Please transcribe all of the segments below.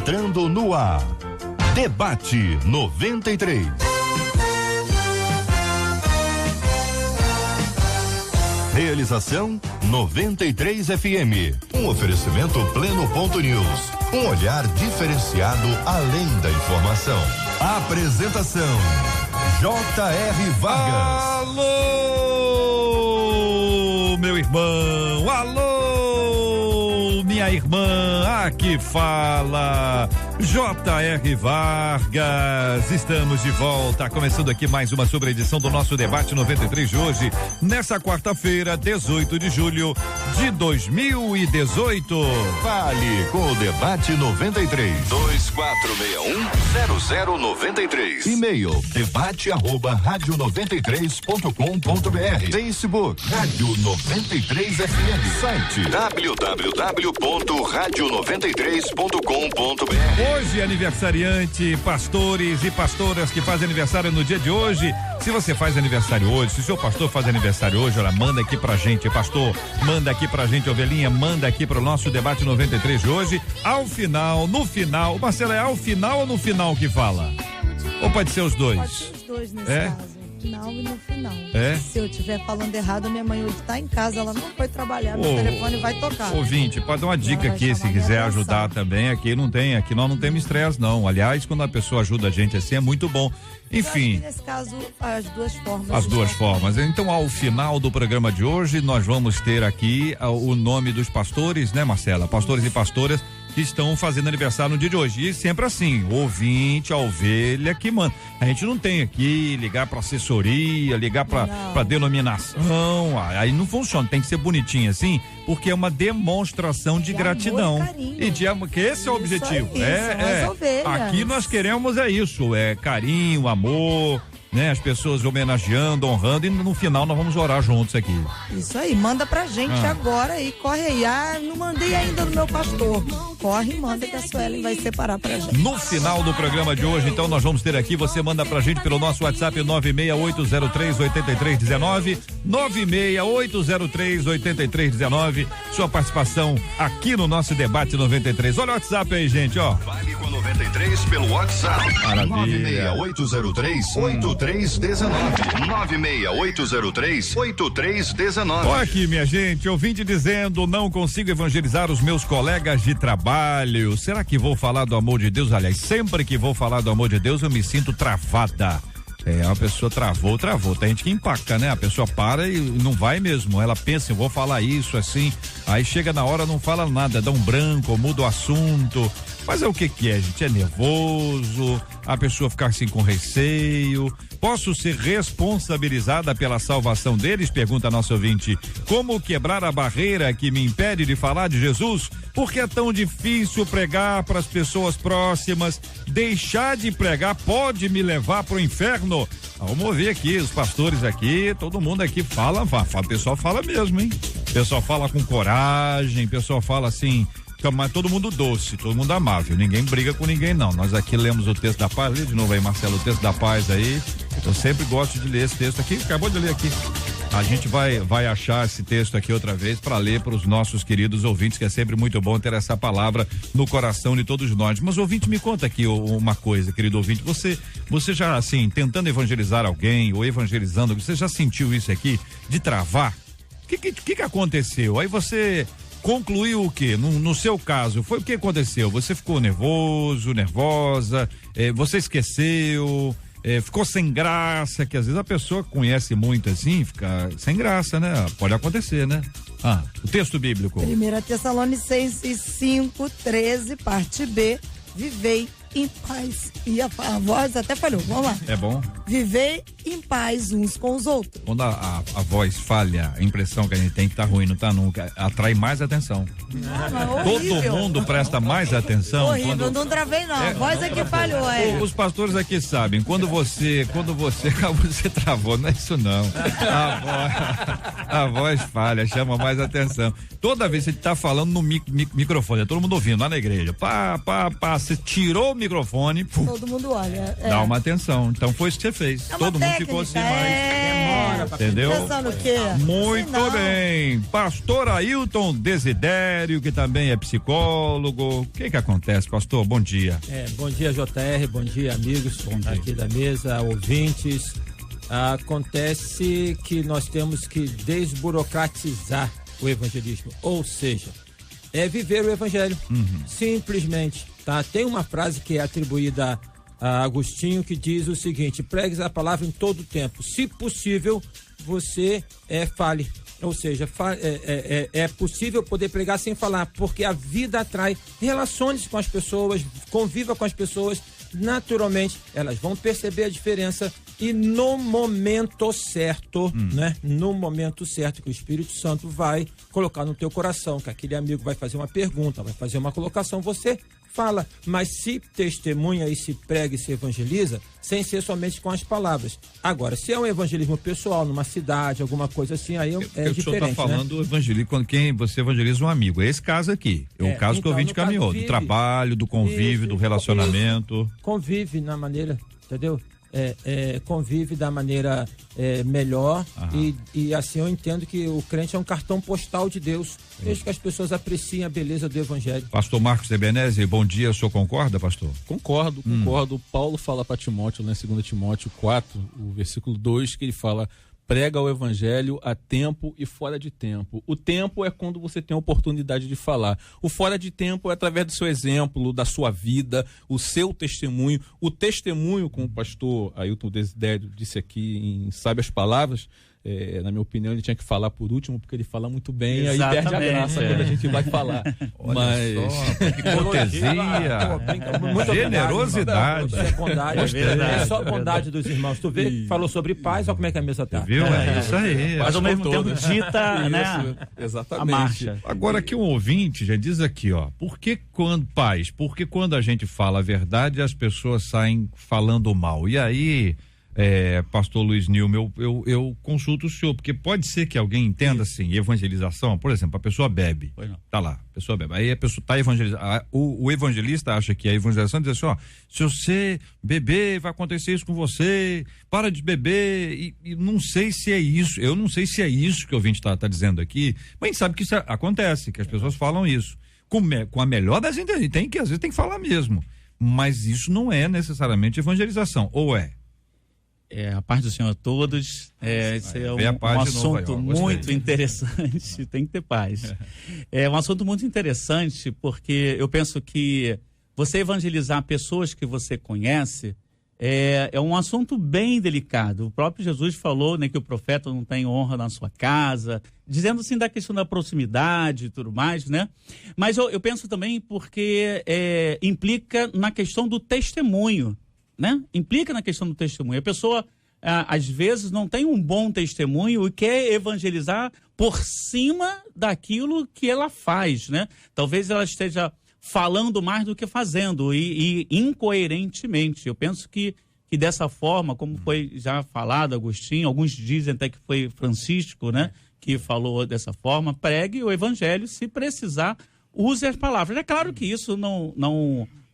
entrando no ar. Debate 93. Realização 93 FM. Um oferecimento Pleno.news. Um olhar diferenciado além da informação. Apresentação J.R. Vargas. Alô, meu irmão. Alô, minha irmã. Aqui fala J.R. Vargas. Estamos de volta, começando aqui mais uma sobreedição do nosso Debate 93 de hoje, nessa quarta-feira, 18 de julho de 2018. Fale com o Debate 93. 2461-0093. E-mail debate@radio93.com.br. Facebook Rádio 93 FM. Site www.radio93.com.br. Hoje, aniversariante, pastores e pastoras que fazem aniversário no dia de hoje. Se você faz aniversário hoje, se o seu pastor faz aniversário hoje, olha, manda aqui pra gente, pastor, manda aqui pra gente, ovelhinha, manda aqui pro nosso Debate 93 de hoje. Ao final, no final, Marcela, é ao final ou no final que fala? Ou pode ser os dois? Pode ser os dois nesse caso. Final e no final. É? Se eu estiver falando errado, minha mãe hoje está em casa, ela não foi trabalhar, meu telefone vai tocar. Ouvinte, pode dar uma dica aqui, se quiser ajudar também, aqui nós não temos estresse não, aliás, quando a pessoa ajuda a gente assim é muito bom. Enfim. Nesse caso, as duas formas. As duas formas. Então, ao final do programa de hoje, nós vamos ter aqui o nome dos pastores, né, Marcela? Pastores e pastoras que estão fazendo aniversário no dia de hoje. E sempre assim, ouvinte, a ovelha que manda. A gente não tem aqui ligar pra assessoria, ligar pra denominação, aí não funciona, tem que ser bonitinho assim, porque é uma demonstração de gratidão. Amor e carinho. E de amor, que esse é o objetivo. As ovelhas. Aqui nós queremos isso, carinho, amor, né? As pessoas homenageando, honrando, e no final nós vamos orar juntos aqui. Isso aí, manda pra gente agora aí, corre aí. Não mandei ainda no meu pastor. Corre e manda que a Suelen vai separar pra gente. No final do programa de hoje, então, nós vamos ter aqui, você manda pra gente pelo nosso WhatsApp 968038319, 968038319, sua participação aqui no nosso Debate 93. Olha o WhatsApp aí, gente, ó. Vale com 93 pelo WhatsApp. Maravilha. 96803-8319. 96803-8319. Olha aqui, minha gente, ouvinte dizendo, não consigo evangelizar os meus colegas de trabalho. Será que vou falar do amor de Deus? Aliás, sempre que vou falar do amor de Deus, eu me sinto travada. A pessoa travou. Tem gente que empaca, né? A pessoa para e não vai mesmo. Ela pensa, eu vou falar isso, assim. Aí chega na hora, não fala nada, dá um branco, muda o assunto. Mas é o que é, gente? É nervoso, a pessoa ficar assim com receio. Posso ser responsabilizada pela salvação deles? Pergunta a nossa ouvinte. Como quebrar a barreira que me impede de falar de Jesus? Por que é tão difícil pregar para as pessoas próximas? Deixar de pregar pode me levar para o inferno? Vamos ouvir aqui, os pastores aqui, todo mundo aqui fala, o pessoal fala mesmo, hein? O pessoal fala com coragem, o pessoal fala assim, mas todo mundo doce, todo mundo amável, ninguém briga com ninguém não. Nós aqui lemos o texto da paz, lê de novo aí, Marcelo, o texto da paz aí. Eu sempre gosto de ler esse texto aqui, acabou de ler aqui. A gente vai achar esse texto aqui outra vez para ler para os nossos queridos ouvintes, que é sempre muito bom ter essa palavra no coração de todos nós. Mas ouvinte, me conta aqui uma coisa, querido ouvinte, você já assim, tentando evangelizar alguém ou evangelizando, você já sentiu isso aqui de travar? O que aconteceu? Aí você concluiu o quê? No seu caso, foi o que aconteceu? Você ficou nervoso, nervosa, você esqueceu, ficou sem graça, que às vezes a pessoa conhece muito assim, fica sem graça, né? Pode acontecer, né? O texto bíblico. 1 Tessalonicenses 5:13, parte B, vivei em paz. E a voz até falhou, vamos lá. É bom? Viver em paz uns com os outros. Quando a voz falha, a impressão que a gente tem que tá ruim, não tá nunca, atrai mais atenção. Todo mundo presta mais atenção. Horrível, não travei não, a voz é que falhou. Os pastores aqui sabem, quando você travou, não é isso não. A voz falha, chama mais atenção. Toda vez que você tá falando no microfone, todo mundo ouvindo lá na igreja, você tirou o microfone, todo mundo olha. Dá uma atenção. Então foi isso que você fez. Todo mundo ficou assim mais. Entendeu? Pensando o quê? Muito Não. bem. Pastor Ailton Desidério, que também é psicólogo. O que acontece, pastor? Bom dia. Bom dia, JR, bom dia, amigos aqui da mesa, ouvintes. Acontece que nós temos que desburocratizar o evangelismo, ou seja, viver o evangelho, simplesmente, tá? Tem uma frase que é atribuída a Agostinho que diz o seguinte: pregues a palavra em todo tempo, se possível você fale, ou seja, é possível poder pregar sem falar, porque a vida atrai. Relacione-se com as pessoas, conviva com as pessoas, naturalmente elas vão perceber a diferença e no momento certo, né? No momento certo que o Espírito Santo vai colocar no teu coração, que aquele amigo vai fazer uma pergunta, vai fazer uma colocação, você fala, mas se testemunha e se prega e se evangeliza, sem ser somente com as palavras. Agora, se é um evangelismo pessoal, numa cidade, alguma coisa assim, aí é diferente. O senhor está falando, né? Evangelismo, quando você evangeliza um amigo, é esse caso aqui, é o caso que o ouvinte caminhou, do trabalho, do convívio, do relacionamento. Convive na maneira, entendeu? Convive da maneira melhor e assim eu entendo que o crente é um cartão postal de Deus, desde que as pessoas apreciem a beleza do evangelho. Pastor Marcos Ebeneze, bom dia, o senhor concorda, pastor? Concordo. Paulo fala para Timóteo, né, 2 Timóteo 4, o versículo 2, que ele fala: prega o evangelho a tempo e fora de tempo. O tempo é quando você tem a oportunidade de falar. O fora de tempo é através do seu exemplo, da sua vida, o seu testemunho. O testemunho, como o pastor Ailton Desidério disse aqui em Sábias Palavras, na minha opinião, ele tinha que falar por último, porque ele fala muito bem, aí perde a graça quando a gente vai falar. Mas que cortesia, generosidade. É bondade, é só bondade dos irmãos. Tu vê que falou sobre paz, olha como é que a mesa tá. Viu? É isso aí. Mas ao mesmo tempo dita, né? Exatamente. A marcha. Agora aqui um ouvinte já diz aqui, ó, porque quando a gente fala a verdade, as pessoas saem falando mal. E aí, pastor Luiz Nilma, eu consulto o senhor, porque pode ser que alguém entenda assim, evangelização, por exemplo, a pessoa bebe, tá lá, a pessoa bebe, aí a pessoa tá evangelizando, o evangelista acha que a evangelização diz assim, ó, se você beber, vai acontecer isso com você, para de beber, e não sei se é isso, eu não sei se é isso que o ouvinte tá dizendo aqui, mas a gente sabe que isso acontece, que as pessoas falam isso, com a melhor das intenções, às vezes tem que falar mesmo, mas isso não é necessariamente evangelização, ou é? A paz do Senhor a todos. Esse é um assunto muito interessante. Tem que ter paz. É um assunto muito interessante porque eu penso que você evangelizar pessoas que você conhece é um assunto bem delicado. O próprio Jesus falou, né, que o profeta não tem honra na sua casa, dizendo assim da questão da proximidade e tudo mais, né? Mas eu penso também porque implica na questão do testemunho. Né? Implica na questão do testemunho. A pessoa, às vezes, não tem um bom testemunho e quer evangelizar por cima daquilo que ela faz, né? Talvez ela esteja falando mais do que fazendo e incoerentemente. Eu penso que dessa forma, como foi já falado, Agostinho, alguns dizem até que foi Francisco, né? Que falou dessa forma, pregue o evangelho, se precisar, use as palavras. É claro que isso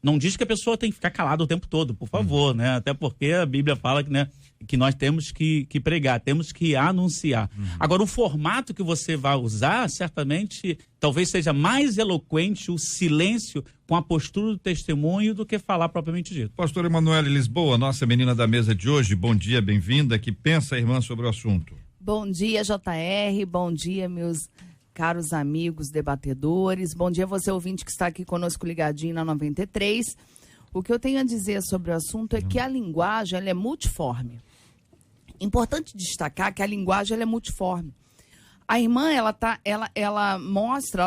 não diz que a pessoa tem que ficar calada o tempo todo, por favor, né? Até porque a Bíblia fala que, né, que nós temos que pregar, temos que anunciar. Agora, o formato que você vai usar, certamente, talvez seja mais eloquente o silêncio com a postura do testemunho do que falar propriamente dito. Pastor Emanuele Lisboa, nossa menina da mesa de hoje, bom dia, bem-vinda. Que pensa a irmã sobre o assunto? Bom dia, JR, bom dia, meus caros amigos debatedores, bom dia você ouvinte que está aqui conosco ligadinho na 93. O que eu tenho a dizer sobre o assunto é que a linguagem ela é multiforme. Importante destacar que a linguagem ela é multiforme. A irmã ela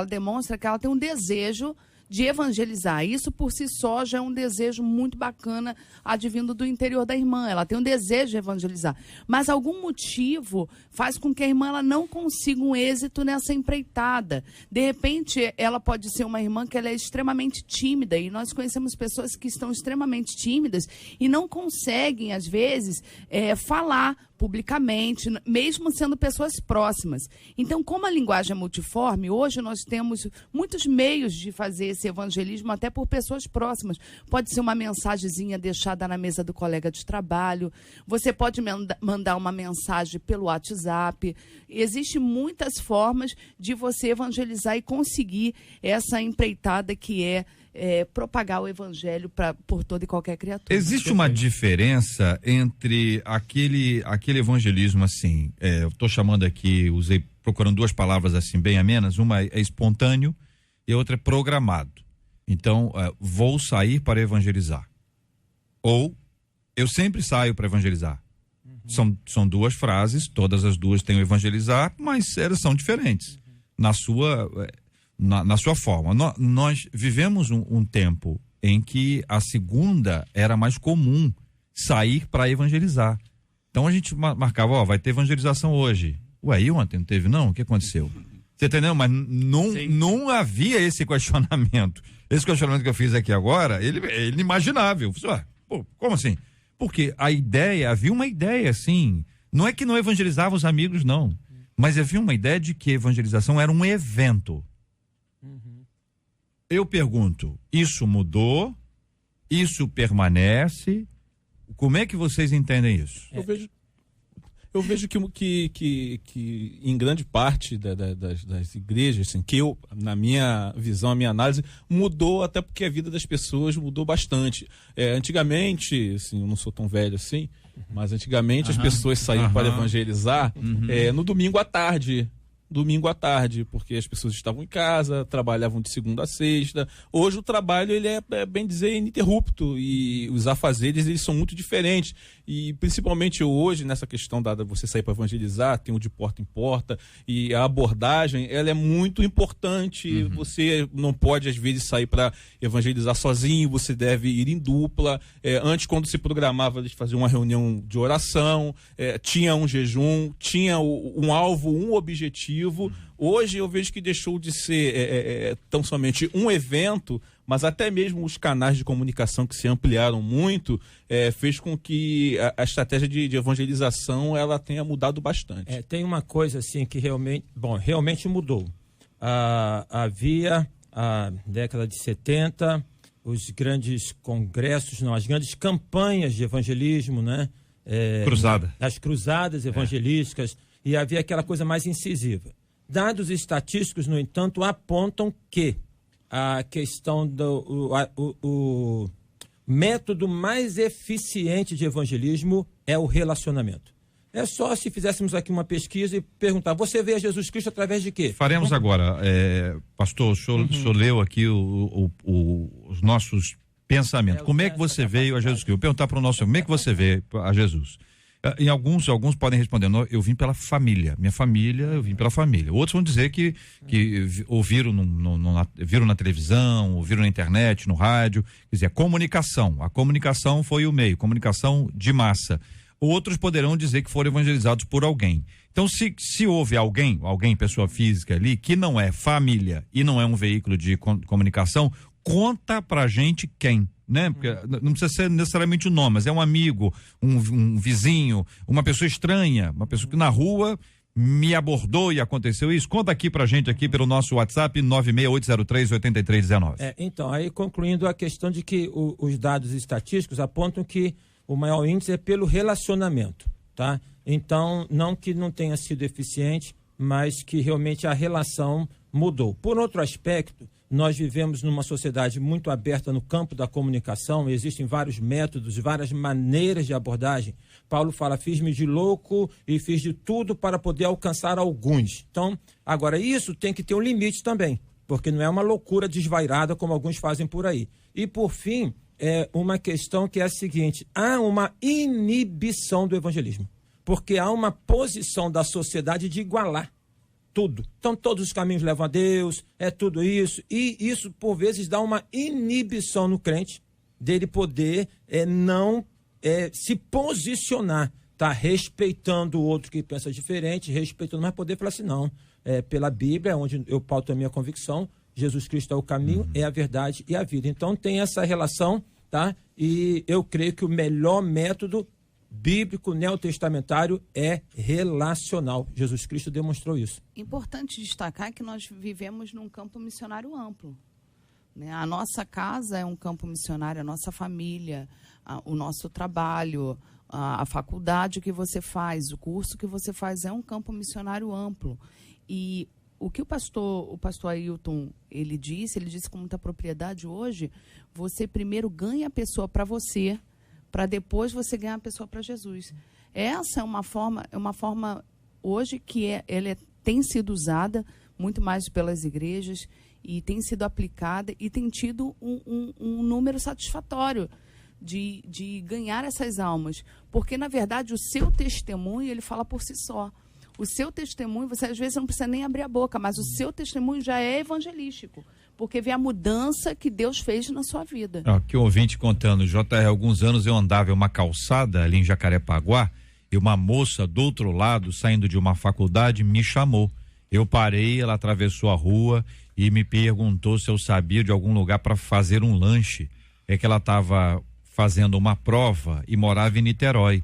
demonstra que ela tem um desejo de evangelizar. Isso por si só já é um desejo muito bacana advindo do interior da irmã. Ela tem um desejo de evangelizar. Mas algum motivo faz com que a irmã ela não consiga um êxito nessa empreitada. De repente, ela pode ser uma irmã que ela é extremamente tímida e nós conhecemos pessoas que estão extremamente tímidas e não conseguem, às vezes, falar publicamente, mesmo sendo pessoas próximas. Então, como a linguagem é multiforme, hoje nós temos muitos meios de fazer esse evangelismo até por pessoas próximas. Pode ser uma mensagenzinha deixada na mesa do colega de trabalho, você pode mandar uma mensagem pelo WhatsApp. Existem muitas formas de você evangelizar e conseguir essa empreitada que é propagar o evangelho por toda e qualquer criatura. Existe uma diferença entre aquele evangelismo assim, eu estou chamando aqui, procurando duas palavras assim bem amenas, uma é espontâneo e a outra é programado. Então, vou sair para evangelizar. Ou, eu sempre saio para evangelizar. São duas frases, todas as duas têm o evangelizar, mas elas são diferentes na sua forma. Nós vivemos um tempo em que a segunda era mais comum sair para evangelizar. Então a gente marcava, vai ter evangelização hoje. Ué, e ontem não teve não? O que aconteceu? Você entendeu? Mas não havia esse questionamento. Esse questionamento que eu fiz aqui agora, ele é inimaginável. Ué, pô, como assim? Porque havia uma ideia assim, não é que não evangelizava os amigos não, mas havia uma ideia de que evangelização era um evento. Eu pergunto, isso mudou? Isso permanece? Como é que vocês entendem isso? Eu vejo que em grande parte das igrejas, assim, que na minha visão, a minha análise, mudou até porque a vida das pessoas mudou bastante. Antigamente, assim, eu não sou tão velho assim, mas antigamente as pessoas saíam para evangelizar no domingo à tarde. Porque as pessoas estavam em casa, trabalhavam de segunda a sexta. Hoje o trabalho, ele é bem dizer, ininterrupto, e os afazeres, eles são muito diferentes. E principalmente hoje, nessa questão da você sair para evangelizar, tem o de porta em porta, e a abordagem, ela é muito importante. Você não pode, às vezes, sair para evangelizar sozinho, você deve ir em dupla. Antes, quando se programava, eles faziam uma reunião de oração, tinha um jejum, tinha um alvo, um objetivo. Hoje eu vejo que deixou de ser tão somente um evento, mas até mesmo os canais de comunicação que se ampliaram muito, fez com que a estratégia de evangelização ela tenha mudado bastante. Tem uma coisa assim que realmente mudou. Havia, a década de 70, os grandes congressos, as grandes campanhas de evangelismo, né? As cruzadas evangelísticas, e havia aquela coisa mais incisiva. Dados estatísticos, no entanto, apontam que a questão o método mais eficiente de evangelismo é o relacionamento. É só se fizéssemos aqui uma pesquisa e perguntar, você vê a Jesus Cristo através de quê? Faremos agora, pastor, o senhor leu aqui os nossos pensamentos. Como é que você veio a Jesus Cristo? Eu vou perguntar para o nosso, como é que você vê a Jesus? Em alguns podem responder, eu vim pela família, minha família, eu vim pela família. Outros vão dizer que ouviram viram na televisão, ouviram na internet, no rádio, quer dizer, a comunicação foi o meio, comunicação de massa. Outros poderão dizer que foram evangelizados por alguém. Então, se houve alguém, pessoa física ali, que não é família e não é um veículo de comunicação, conta pra gente quem, né? Porque não precisa ser necessariamente um nome, mas é um amigo, um vizinho, uma pessoa estranha, uma pessoa que na rua me abordou e aconteceu isso. Conta aqui pra gente aqui pelo nosso WhatsApp 968038319. Então, aí concluindo a questão de que os dados estatísticos apontam que o maior índice é pelo relacionamento, tá? Então, não que não tenha sido eficiente, mas que realmente a relação mudou. Por outro aspecto, nós vivemos numa sociedade muito aberta no campo da comunicação, existem vários métodos, várias maneiras de abordagem. Paulo fala, fiz-me de louco e fiz de tudo para poder alcançar alguns. Então, agora isso tem que ter um limite também, porque não é uma loucura desvairada como alguns fazem por aí. E por fim, é uma questão que é a seguinte, há uma inibição do evangelismo, porque há uma posição da sociedade de igualar tudo. Então, todos os caminhos levam a Deus, é tudo isso. E isso, por vezes, dá uma inibição no crente dele poder não se posicionar, tá? Respeitando o outro que pensa diferente, respeitando, mas poder falar assim, não. Pela Bíblia, onde eu pauto a minha convicção, Jesus Cristo é o caminho, é a verdade e a vida. Então, tem essa relação, tá? E eu creio que o melhor método bíblico, neotestamentário, é relacional. Jesus Cristo demonstrou isso. Importante destacar que nós vivemos num campo missionário amplo. Né? A nossa casa é um campo missionário, a nossa família, o nosso trabalho, a faculdade que você faz, o curso que você faz é um campo missionário amplo. E o que o pastor Ailton, ele disse com muita propriedade hoje, você primeiro ganha a pessoa para você, para depois você ganhar a pessoa para Jesus. Essa é uma forma hoje que ela tem sido usada muito mais pelas igrejas e tem sido aplicada e tem tido um número satisfatório de ganhar essas almas. Porque, na verdade, o seu testemunho, ele fala por si só. O seu testemunho, você às vezes não precisa nem abrir a boca, mas o seu testemunho já é evangelístico, porque vê a mudança que Deus fez na sua vida. Aqui o ouvinte contando, JR, há alguns anos eu andava em uma calçada ali em Jacarepaguá e uma moça do outro lado, saindo de uma faculdade, me chamou. Eu parei, ela atravessou a rua e me perguntou se eu sabia de algum lugar para fazer um lanche. É que ela estava fazendo uma prova e morava em Niterói.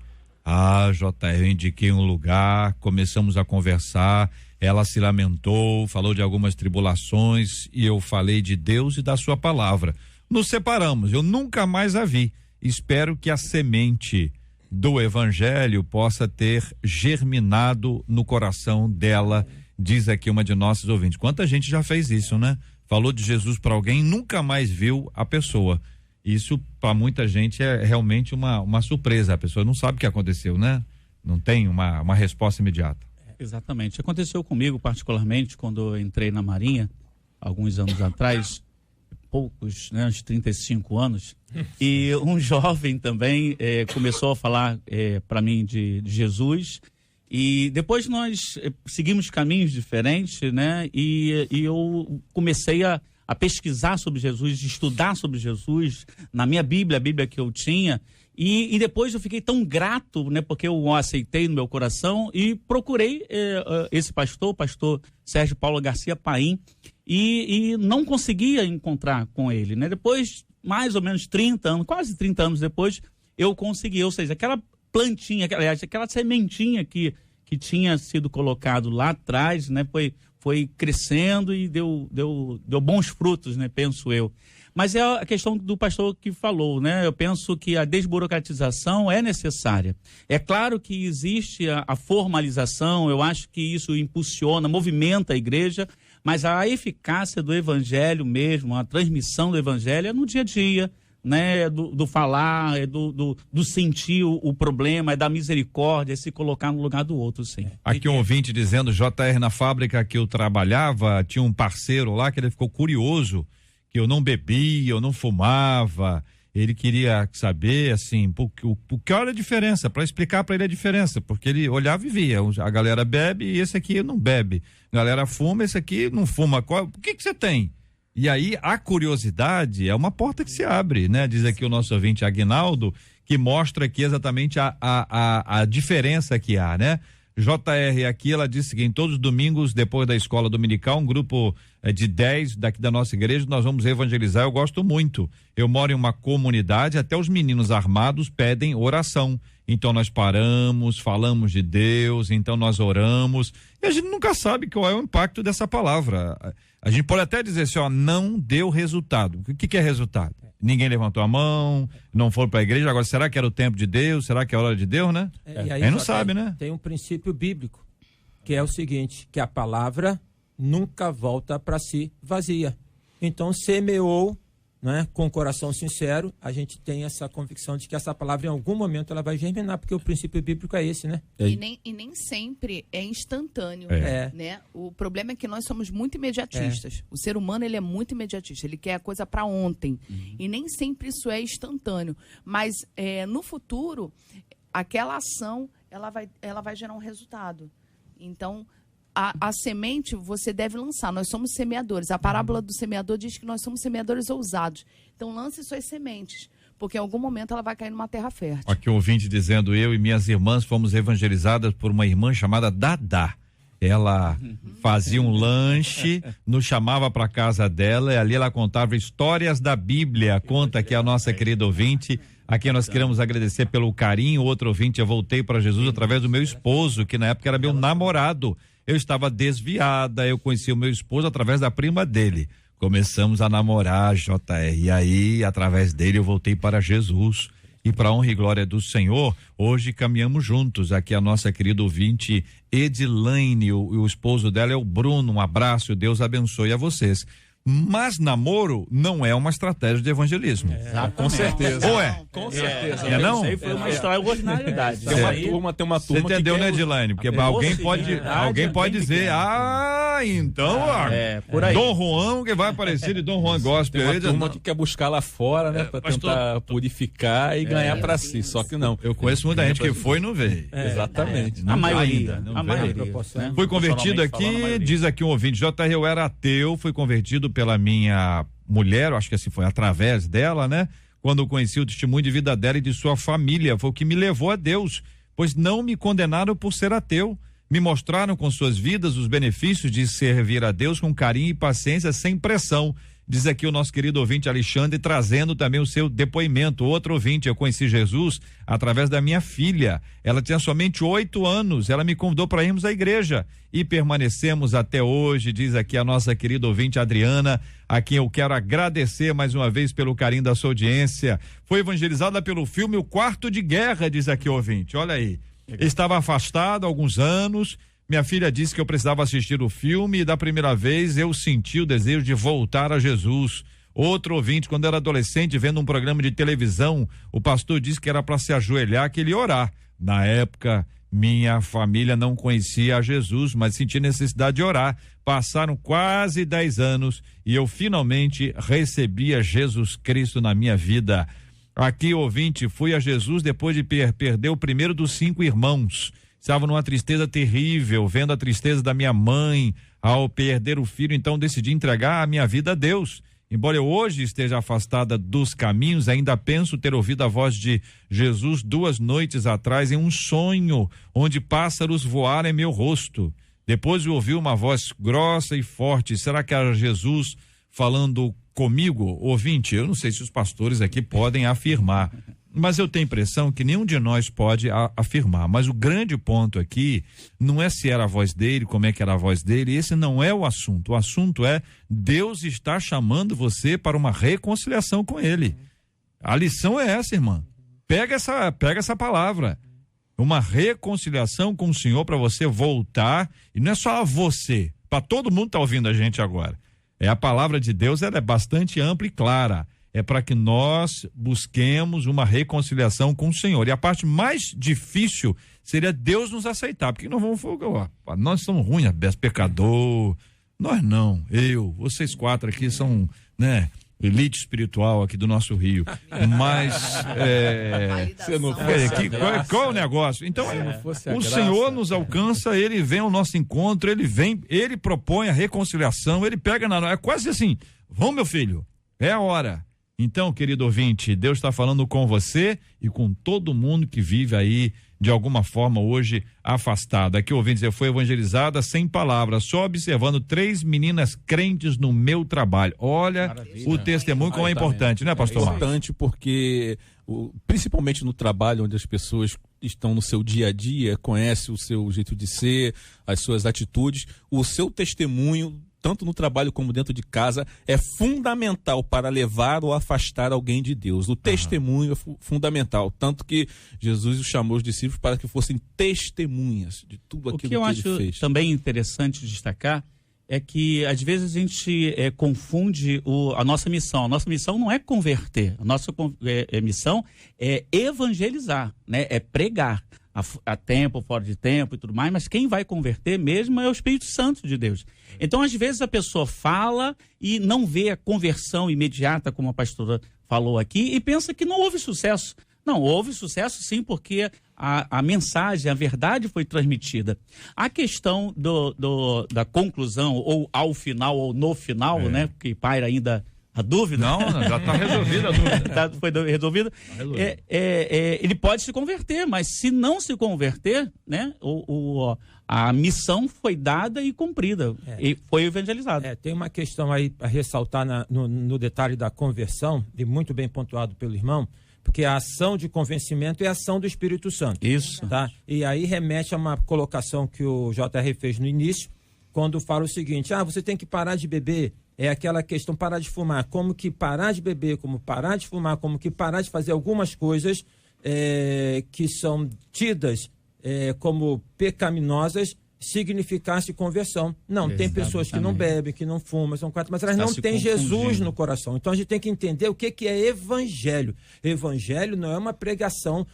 JR, eu indiquei um lugar, começamos a conversar, ela se lamentou, falou de algumas tribulações e eu falei de Deus e da sua palavra. Nos separamos, eu nunca mais a vi. Espero que a semente do evangelho possa ter germinado no coração dela, diz aqui uma de nossas ouvintes. Quanta gente já fez isso, né? Falou de Jesus para alguém e nunca mais viu a pessoa. Isso, para muita gente, é realmente uma surpresa. A pessoa não sabe o que aconteceu, né? Não tem uma resposta imediata. Exatamente. Aconteceu comigo, particularmente, quando eu entrei na Marinha, alguns anos atrás, poucos, né, uns 35 anos, e um jovem também começou a falar para mim de Jesus, e depois nós seguimos caminhos diferentes, né? E eu comecei a pesquisar sobre Jesus, estudar sobre Jesus, na minha Bíblia, a Bíblia que eu tinha, e depois eu fiquei tão grato, né, porque eu o aceitei no meu coração e procurei esse pastor, o pastor Sérgio Paulo Garcia Paim, e não conseguia encontrar com ele, né? Depois, mais ou menos 30 anos, quase 30 anos depois, eu consegui, ou seja, aquela plantinha, aquela sementinha que tinha sido colocado lá atrás, né, foi crescendo e deu bons frutos, né, penso eu. Mas é a questão do pastor que falou, né? Eu penso que a desburocratização é necessária. É claro que existe a formalização, eu acho que isso impulsiona, movimenta a igreja, mas a eficácia do evangelho mesmo, a transmissão do evangelho é no dia a dia, né? Do falar, do sentir o problema, é da misericórdia, é se colocar no lugar do outro, sim. Aqui um ouvinte dizendo, JR, na fábrica que eu trabalhava, tinha um parceiro lá que ele ficou curioso, que eu não bebia, eu não fumava, ele queria saber, assim, o que era a diferença, para explicar para ele a diferença, porque ele olhava e via, a galera bebe e esse aqui não bebe, a galera fuma, esse aqui não fuma, o que você tem? E aí a curiosidade é uma porta que se abre, né? Diz aqui o nosso ouvinte Aguinaldo, que mostra aqui exatamente a diferença que há, né? JR aqui, ela diz o seguinte, todos os domingos, depois da escola dominical, um grupo de 10 daqui da nossa igreja, nós vamos evangelizar, eu gosto muito. Eu moro em uma comunidade, até os meninos armados pedem oração. Então nós paramos, falamos de Deus, então nós oramos, e a gente nunca sabe qual é o impacto dessa palavra. A gente pode até dizer assim, não deu resultado. O que é resultado? Ninguém levantou a mão, não foram para a igreja, agora será que era o tempo de Deus? Será que é a hora de Deus, né? E aí não sabe, né? Tem um princípio bíblico, que é o seguinte, que a palavra nunca volta para si vazia. Então semeou, né, com o coração sincero, a gente tem essa convicção de que essa palavra em algum momento ela vai germinar, porque o princípio bíblico é esse, né? E nem sempre é instantâneo, né? O problema é que nós somos muito imediatistas. O ser humano, ele é muito imediatista, ele quer a coisa para ontem. E nem sempre isso é instantâneo. Mas no futuro, aquela ação, ela vai gerar um resultado. Então, a semente você deve lançar. Nós somos semeadores. A parábola do semeador diz que nós somos semeadores ousados. Então lance suas sementes, porque em algum momento ela vai cair numa terra fértil. Aqui um ouvinte dizendo, eu e minhas irmãs fomos evangelizadas por uma irmã chamada Dadá. Ela fazia um lanche, nos chamava para casa dela e ali ela contava histórias da Bíblia. Conta aqui a nossa querida ouvinte a quem nós queremos agradecer pelo carinho. Outro ouvinte, eu voltei para Jesus através do meu esposo, que na época era meu namorado. Eu estava desviada, eu conheci o meu esposo através da prima dele. Começamos a namorar, JR, e aí, através dele, eu voltei para Jesus. E para a honra e glória do Senhor, hoje caminhamos juntos. Aqui a nossa querida ouvinte Edilaine, o esposo dela é o Bruno. Um abraço, Deus abençoe a vocês. Mas namoro não é uma estratégia de evangelismo. Com certeza. Ou é? Com certeza. É não? Isso aí foi uma extraordinariedade. Tem uma turma. Você entendeu, né, Edilaine? Porque alguém pode dizer, então, por aí. Dom Juan, que vai aparecer de Dom Juan Gospel. Tem uma turma que quer buscar lá fora, né, para tentar purificar e ganhar para si, só que não. Eu conheço muita gente que foi e não veio. Exatamente. A maioria. A maioria. Fui convertido aqui, diz aqui um ouvinte, JR, eu era ateu, fui convertido pela minha mulher, eu acho que assim foi através dela, né? Quando eu conheci o testemunho de vida dela e de sua família, foi o que me levou a Deus, pois não me condenaram por ser ateu, me mostraram com suas vidas os benefícios de servir a Deus com carinho e paciência, sem pressão. Diz aqui o nosso querido ouvinte Alexandre, trazendo também o seu depoimento. Outro ouvinte, eu conheci Jesus através da minha filha. Ela tinha somente 8 anos. Ela me convidou para irmos à igreja e permanecemos até hoje. Diz aqui a nossa querida ouvinte Adriana, a quem eu quero agradecer mais uma vez pelo carinho da sua audiência. Foi evangelizada pelo filme O Quarto de Guerra, diz aqui o ouvinte. Olha aí. Estava afastado há alguns anos. Minha filha disse que eu precisava assistir o filme e da primeira vez eu senti o desejo de voltar a Jesus. Outro ouvinte, quando era adolescente, vendo um programa de televisão, o pastor disse que era para se ajoelhar, que ele ia orar. Na época, minha família não conhecia a Jesus, mas sentia necessidade de orar. Passaram quase 10 anos e eu finalmente recebi a Jesus Cristo na minha vida. Aqui, ouvinte, fui a Jesus depois de perder o primeiro dos 5 irmãos. Estava numa tristeza terrível, vendo a tristeza da minha mãe ao perder o filho, então decidi entregar a minha vida a Deus. Embora eu hoje esteja afastada dos caminhos, ainda penso ter ouvido a voz de Jesus 2 noites atrás em um sonho, onde pássaros voaram em meu rosto. Depois eu ouvi uma voz grossa e forte. Será que era Jesus falando comigo? Ouvinte, eu não sei se os pastores aqui podem afirmar, mas eu tenho a impressão que nenhum de nós pode afirmar. Mas o grande ponto aqui não é se era a voz dele, como é que era a voz dele, esse não é o assunto. O assunto é Deus está chamando você para uma reconciliação com ele. A lição é essa, irmã. Pega essa palavra. Uma reconciliação com o Senhor para você voltar, e não é só a você, para todo mundo tá ouvindo a gente agora. A palavra de Deus, ela é bastante ampla e clara. É para que nós busquemos uma reconciliação com o Senhor. E a parte mais difícil seria Deus nos aceitar, porque nós vamos falar, nós somos ruins, pecador, nós não, vocês 4 aqui são, né, elite espiritual aqui do nosso Rio, mas qual é o negócio? Então, o Senhor nos alcança, ele vem ao nosso encontro, ele propõe a reconciliação, ele pega é quase assim, vamos meu filho, é a hora. Então, querido ouvinte, Deus está falando com você e com todo mundo que vive aí, de alguma forma, hoje, afastado. Aqui, ouvinte, eu fui evangelizada sem palavras, só observando 3 meninas crentes no meu trabalho. Olha, maravilha, o testemunho como é importante, né, pastor? É importante porque, principalmente no trabalho, onde as pessoas estão no seu dia a dia, conhecem o seu jeito de ser, as suas atitudes, o seu testemunho, tanto no trabalho como dentro de casa, é fundamental para levar ou afastar alguém de Deus. O testemunho é fundamental, tanto que Jesus chamou os discípulos para que fossem testemunhas de tudo aquilo que ele fez. O que eu acho também interessante destacar é que às vezes a gente confunde a nossa missão. A nossa missão não é converter, a nossa missão é evangelizar, né? É pregar. A tempo, fora de tempo e tudo mais, mas quem vai converter mesmo é o Espírito Santo de Deus. Então, às vezes, a pessoa fala e não vê a conversão imediata, como a pastora falou aqui, e pensa que não houve sucesso. Não, houve sucesso sim, porque a mensagem, a verdade foi transmitida. A questão da conclusão, ou ao final, ou no final, né, porque paira ainda a dúvida. Não, já está resolvida a dúvida. Foi resolvida. Ele pode se converter, mas se não se converter, né, a missão foi dada e cumprida. E foi evangelizado. Tem uma questão aí para ressaltar no detalhe da conversão, e muito bem pontuado pelo irmão. Porque a ação de convencimento é a ação do Espírito Santo. Isso. Tá? E aí remete a uma colocação que o JR fez no início, quando fala o seguinte: você tem que parar de beber. É aquela questão, parar de fumar. Como que parar de beber, como parar de fumar, como que parar de fazer algumas coisas que são tidas como pecaminosas, significasse conversão. Não, tem pessoas que não bebem, que não fumam, mas elas não têm Jesus no coração. Então a gente tem que entender o que é evangelho. Evangelho não é uma pregação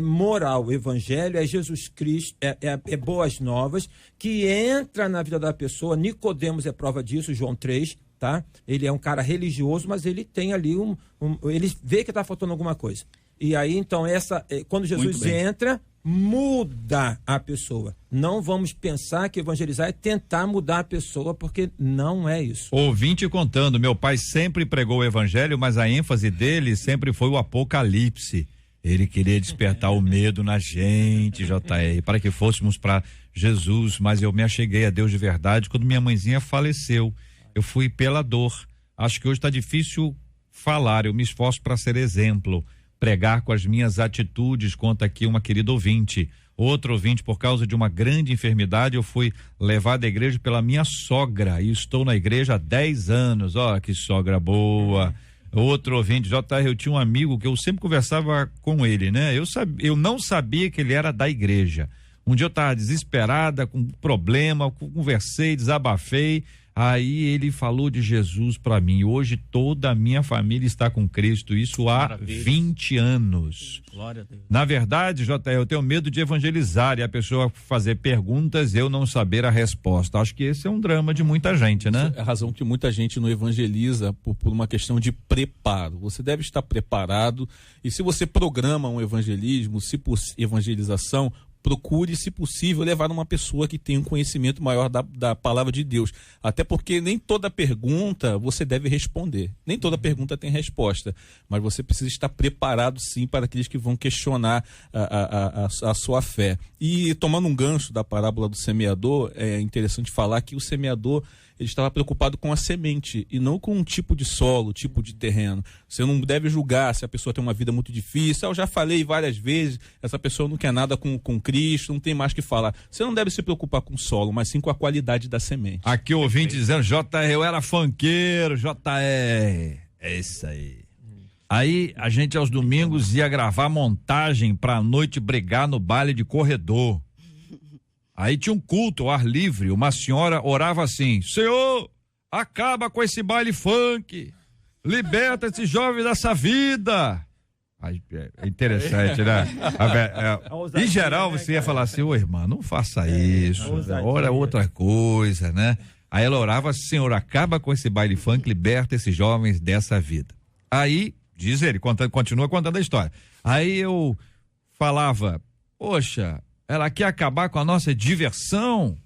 moral. O evangelho é Jesus Cristo, é boas novas, que entra na vida da pessoa. Nicodemos é prova disso, João 3, tá? Ele é um cara religioso, mas ele tem ali ele vê que está faltando alguma coisa. E aí, então, quando Jesus entra, muda a pessoa. Não vamos pensar que evangelizar é tentar mudar a pessoa, porque não é isso. Ouvinte contando, meu pai sempre pregou o evangelho, mas a ênfase dele sempre foi o apocalipse. Ele queria despertar o medo na gente, JR, para que fôssemos para Jesus, mas eu me acheguei a Deus de verdade quando minha mãezinha faleceu. Eu fui pela dor. Acho que hoje está difícil falar, eu me esforço para ser exemplo, pregar com as minhas atitudes, conta aqui uma querida ouvinte. Outro ouvinte, por causa de uma grande enfermidade, eu fui levado à igreja pela minha sogra e estou na igreja há 10 anos. Ó, que sogra boa. Outro ouvinte, JR, eu tinha um amigo que eu sempre conversava com ele, né? Eu não sabia que ele era da igreja. Um dia eu estava desesperada, com problema, conversei, desabafei. Aí ele falou de Jesus para mim. Hoje toda a minha família está com Cristo. Isso há 20 anos. Glória a Deus. Na verdade, JR, eu tenho medo de evangelizar e a pessoa fazer perguntas e eu não saber a resposta. Acho que esse é um drama de muita gente, né? É a razão que muita gente não evangeliza por uma questão de preparo. Você deve estar preparado, e se você programa um evangelismo, evangelização, procure, se possível, levar uma pessoa que tenha um conhecimento maior da palavra de Deus. Até porque nem toda pergunta você deve responder. Nem toda pergunta tem resposta. Mas você precisa estar preparado, sim, para aqueles que vão questionar a sua fé. E tomando um gancho da parábola do semeador, é interessante falar que o semeador, ele estava preocupado com a semente e não com um tipo de solo, tipo de terreno. Você não deve julgar se a pessoa tem uma vida muito difícil. Eu já falei várias vezes, essa pessoa não quer nada com Cristo, não tem mais o que falar. Você não deve se preocupar com o solo, mas sim com a qualidade da semente. Aqui o ouvinte dizendo, JR, eu era funkeiro, JR. É isso aí. Aí a gente aos domingos ia gravar montagem pra noite brigar no baile de corredor. Aí tinha um culto ao ar livre, uma senhora orava assim: Senhor, acaba com esse baile funk, liberta esse jovem dessa vida. Aí, é interessante, né? Em geral você ia falar assim: ô irmã, não faça isso, ora outra coisa, né? Aí ela orava: Senhor, acaba com esse baile funk, liberta esses jovens dessa vida. Aí, diz ele, continua contando a história. Aí eu falava: poxa, ela quer acabar com a nossa diversão.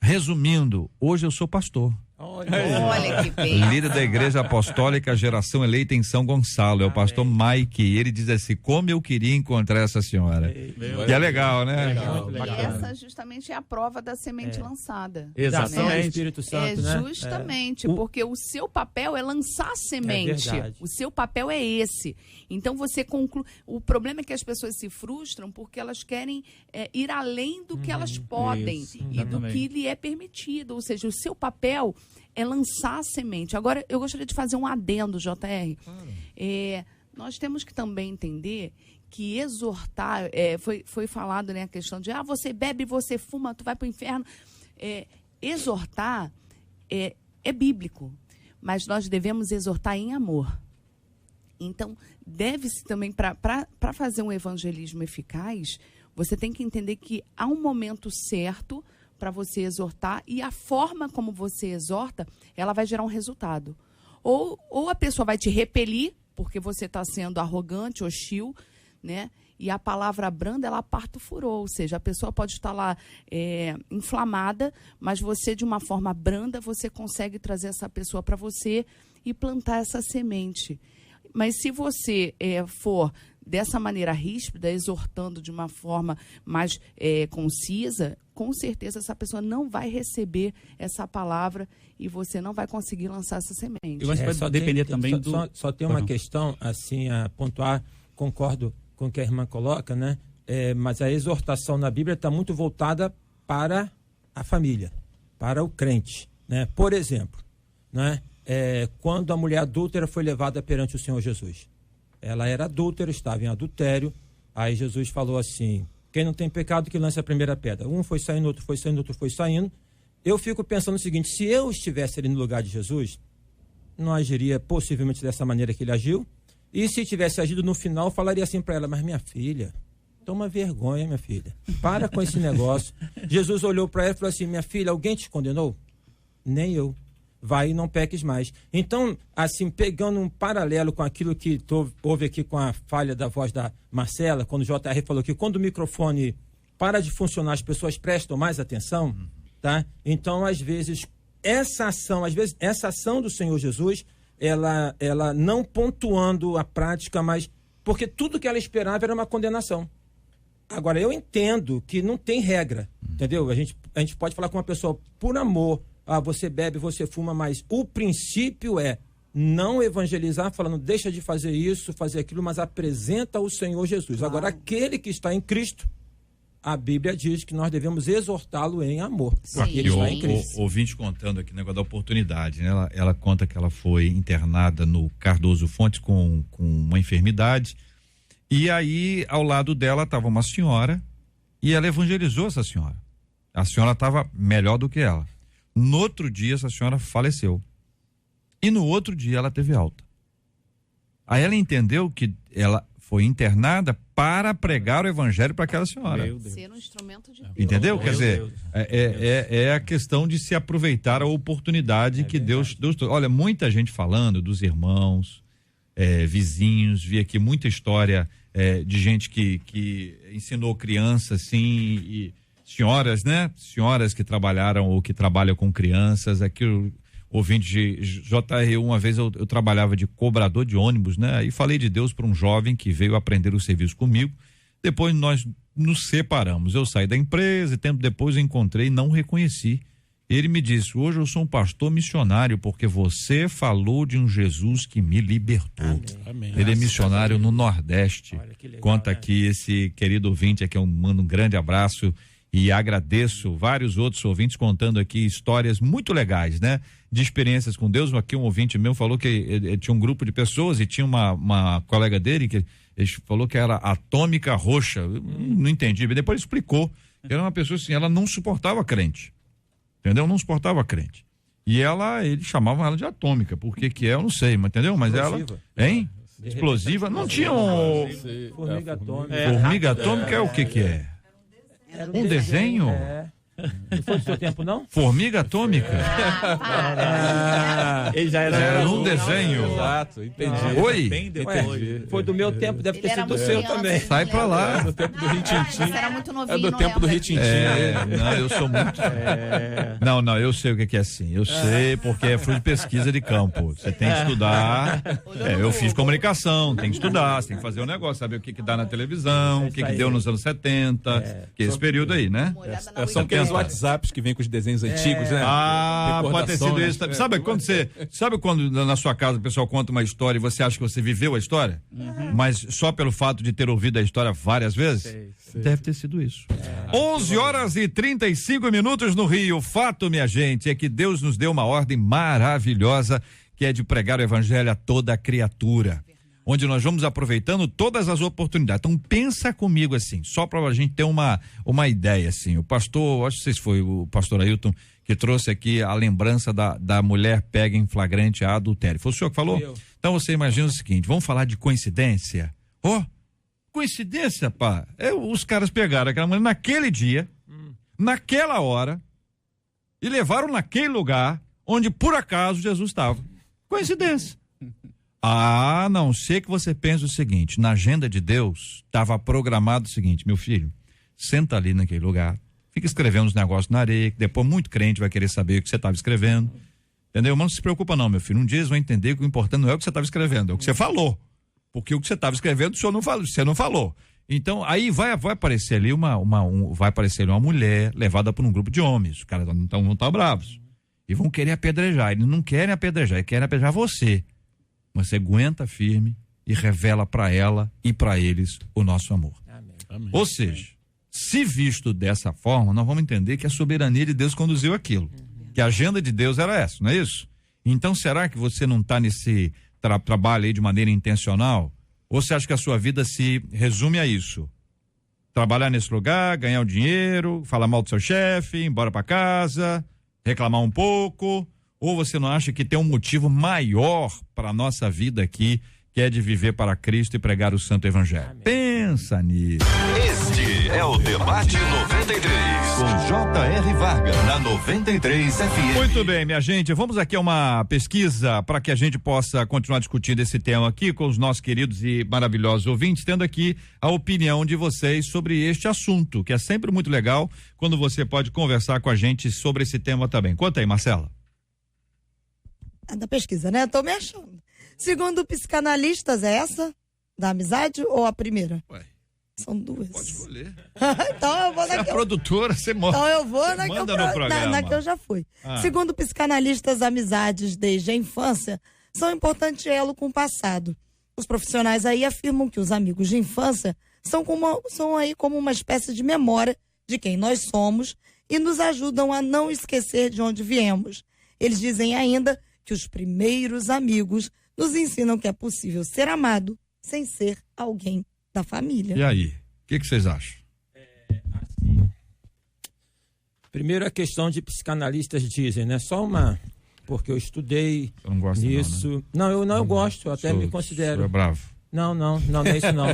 Resumindo, hoje eu sou pastor. Olha que bem. Líder da Igreja Apostólica Geração Eleita em São Gonçalo, é o pastor Mike. Ele diz assim: como eu queria encontrar essa senhora. E é legal, né? E essa justamente é a prova da semente lançada. Exatamente. Né? Espírito Santo, Justamente, porque o seu papel é lançar a semente. O seu papel é esse. Então você conclui. O problema é que as pessoas se frustram porque elas querem ir além do que elas podem e do que lhe é permitido. Ou seja, o seu papel é lançar a semente. Agora, eu gostaria de fazer um adendo, JR. Nós temos que também entender que exortar, foi falado, né, a questão de, você bebe, você fuma, tu vai para o inferno. Exortar é bíblico, mas nós devemos exortar em amor. Então, deve-se também, para fazer um evangelismo eficaz, você tem que entender que há um momento certo para você exortar, e a forma como você exorta, ela vai gerar um resultado. Ou a pessoa vai te repelir, porque você está sendo arrogante, hostil, né? E a palavra branda, ela aparta o furor. Ou seja, a pessoa pode estar lá inflamada, mas você, de uma forma branda, você consegue trazer essa pessoa para você e plantar essa semente. Mas se você for dessa maneira ríspida, exortando de uma forma mais concisa, com certeza essa pessoa não vai receber essa palavra e você não vai conseguir lançar essa semente. Eu acho que vai depender também do... Só tem uma questão, assim, a pontuar, concordo com o que a irmã coloca, né? Mas a exortação na Bíblia está muito voltada para a família, para o crente, né? Por exemplo, né? Quando a mulher adúltera foi levada perante o Senhor Jesus. Ela era adúltera, estava em adultério, aí Jesus falou assim, quem não tem pecado que lance a primeira pedra. Um foi saindo, outro foi saindo, outro foi saindo. Eu fico pensando o seguinte, se eu estivesse ali no lugar de Jesus, não agiria possivelmente dessa maneira que ele agiu, e se tivesse agido no final, falaria assim para ela, mas minha filha, toma vergonha, minha filha, para com esse negócio. Jesus olhou para ela e falou assim, minha filha, alguém te condenou? Nem eu. Vai e não peques mais. Então, assim, pegando um paralelo com aquilo que houve aqui com a falha da voz da Marcela, quando o JR falou que quando o microfone para de funcionar, as pessoas prestam mais atenção, tá? Então, às vezes, essa ação do Senhor Jesus, ela não pontuando a prática, mas porque tudo que ela esperava era uma condenação. Agora, eu entendo que não tem regra, entendeu? A gente pode falar com uma pessoa por amor, você bebe, você fuma, mas o princípio é não evangelizar falando deixa de fazer isso, fazer aquilo, mas apresenta o Senhor Jesus. Claro. Agora, aquele que está em Cristo, a Bíblia diz que nós devemos exortá-lo em amor. Porque ele está em Cristo. Ouvinte contando aqui o negócio da oportunidade, né? Ela conta que ela foi internada no Cardoso Fontes com uma enfermidade e aí ao lado dela estava uma senhora e ela evangelizou essa senhora. A senhora estava melhor do que ela. No outro dia, essa senhora faleceu. E no outro dia, ela teve alta. Aí ela entendeu que ela foi internada para pregar o evangelho para aquela senhora. Ser um instrumento de Deus. Entendeu? Quer dizer, é a questão de se aproveitar a oportunidade que Deus... Olha, muita gente falando dos irmãos, vizinhos, vi aqui muita história de gente que ensinou crianças, assim, e senhoras, né? Senhoras que trabalharam ou que trabalham com crianças. Aqui o ouvinte de JR, uma vez eu trabalhava de cobrador de ônibus, né? E falei de Deus para um jovem que veio aprender o serviço comigo. Depois nós nos separamos. Eu saí da empresa e tempo depois eu encontrei e não reconheci. Ele me disse, hoje eu sou um pastor missionário porque você falou de um Jesus que me libertou. Amém. Ele é missionário no Nordeste. Legal, conta aqui esse querido ouvinte aqui, eu mando um grande abraço. E agradeço vários outros ouvintes contando aqui histórias muito legais, né? De experiências com Deus. Aqui um ouvinte meu falou que ele tinha um grupo de pessoas e tinha uma colega dele que ele falou que era atômica roxa. Não entendi. Depois ele explicou. Era uma pessoa assim, ela não suportava crente. Entendeu? Não suportava crente. E ele chamava ela de atômica. Por que eu não sei, mas entendeu? Mas explosiva. Ela, hein? Explosiva. Não tinha formiga atômica. Formiga atômica é o que é? Era um desenho? Não foi do seu tempo, não? Formiga atômica? Ele já era um desenho. Exato, entendi. Oi? Entendi. Foi do meu tempo, deve ter sido do seu também. Sai pra lá. É do tempo do Ritintim. Era muito novinho, é do tempo do Ritintim. Não, eu sou muito. Não, eu sei o que é assim. Eu sei porque é fruto de pesquisa de campo. Você tem que estudar. Eu fiz comunicação, tem que estudar, você tem que fazer um negócio, saber o que dá na televisão, o que deu nos anos 70, que é esse período aí, né? São aqueles WhatsApps que vem com os desenhos antigos, né? Pode ter sido isso. Sabe quando na sua casa o pessoal conta uma história e você acha que você viveu a história? Mas só pelo fato de ter ouvido a história várias vezes? Sei. Deve ter sido isso. 11h35 no Rio. O fato, minha gente, é que Deus nos deu uma ordem maravilhosa que é de pregar o evangelho a toda criatura. Onde nós vamos aproveitando todas as oportunidades. Então pensa comigo assim, só para a gente ter uma ideia assim. O pastor, acho que foi o pastor Ailton que trouxe aqui a lembrança da mulher pega em flagrante a adultério. Foi o senhor que falou? Então você imagina o seguinte, vamos falar de coincidência? Coincidência, pá. Os caras pegaram aquela mulher naquele dia, naquela hora e levaram naquele lugar onde por acaso Jesus estava. Coincidência. A não ser que você pense o seguinte, na agenda de Deus estava programado o seguinte, meu filho, senta ali naquele lugar, fica escrevendo os negócios na areia, que depois muito crente vai querer saber o que você estava escrevendo, entendeu? Mas não se preocupa não, meu filho, um dia eles vão entender que o importante não é o que você estava escrevendo, é o que você falou. porque o que você estava escrevendo, você não falou. Então, aí vai aparecer ali vai aparecer ali uma mulher levada por um grupo de homens. Os caras não estão bravos. E vão querer apedrejar. Eles não querem apedrejar, eles querem apedrejar você. Mas você aguenta firme e revela para ela e para eles o nosso amor. Amém. Ou seja, se visto dessa forma, nós vamos entender que a soberania de Deus conduziu aquilo. Que a agenda de Deus era essa, não é isso? Então, será que você não está nesse trabalho aí de maneira intencional? Ou você acha que a sua vida se resume a isso? Trabalhar nesse lugar, ganhar o dinheiro, falar mal do seu chefe, ir embora para casa, reclamar um pouco? Ou você não acha que tem um motivo maior para a nossa vida aqui, que é de viver para Cristo e pregar o Santo Evangelho? Amém. Pensa nisso. Este é o Debate 93, com J.R. Vargas, na 93 FM. Muito bem, minha gente, vamos aqui a uma pesquisa para que a gente possa continuar discutindo esse tema aqui com os nossos queridos e maravilhosos ouvintes, tendo aqui a opinião de vocês sobre este assunto, que é sempre muito legal quando você pode conversar com a gente sobre esse tema também. Conta aí, Marcela. É da pesquisa, né? Tô me achando. Segundo psicanalistas, é essa? Da amizade ou a primeira? Ué. São duas. Pode escolher. Então eu vou na que produtora, você manda. Então eu vou na que eu já fui. Segundo psicanalistas, amizades desde a infância são um importante elo com o passado. Os profissionais aí afirmam que os amigos de infância são aí como uma espécie de memória de quem nós somos e nos ajudam a não esquecer de onde viemos. Eles dizem ainda que os primeiros amigos nos ensinam que é possível ser amado sem ser alguém da família. E aí, o que vocês acham? Assim, primeiro a questão de psicanalistas dizem, né? Só uma, porque eu estudei eu não gosto nisso. Não, eu gosto, eu até me considero. Você é bravo. Não é isso não.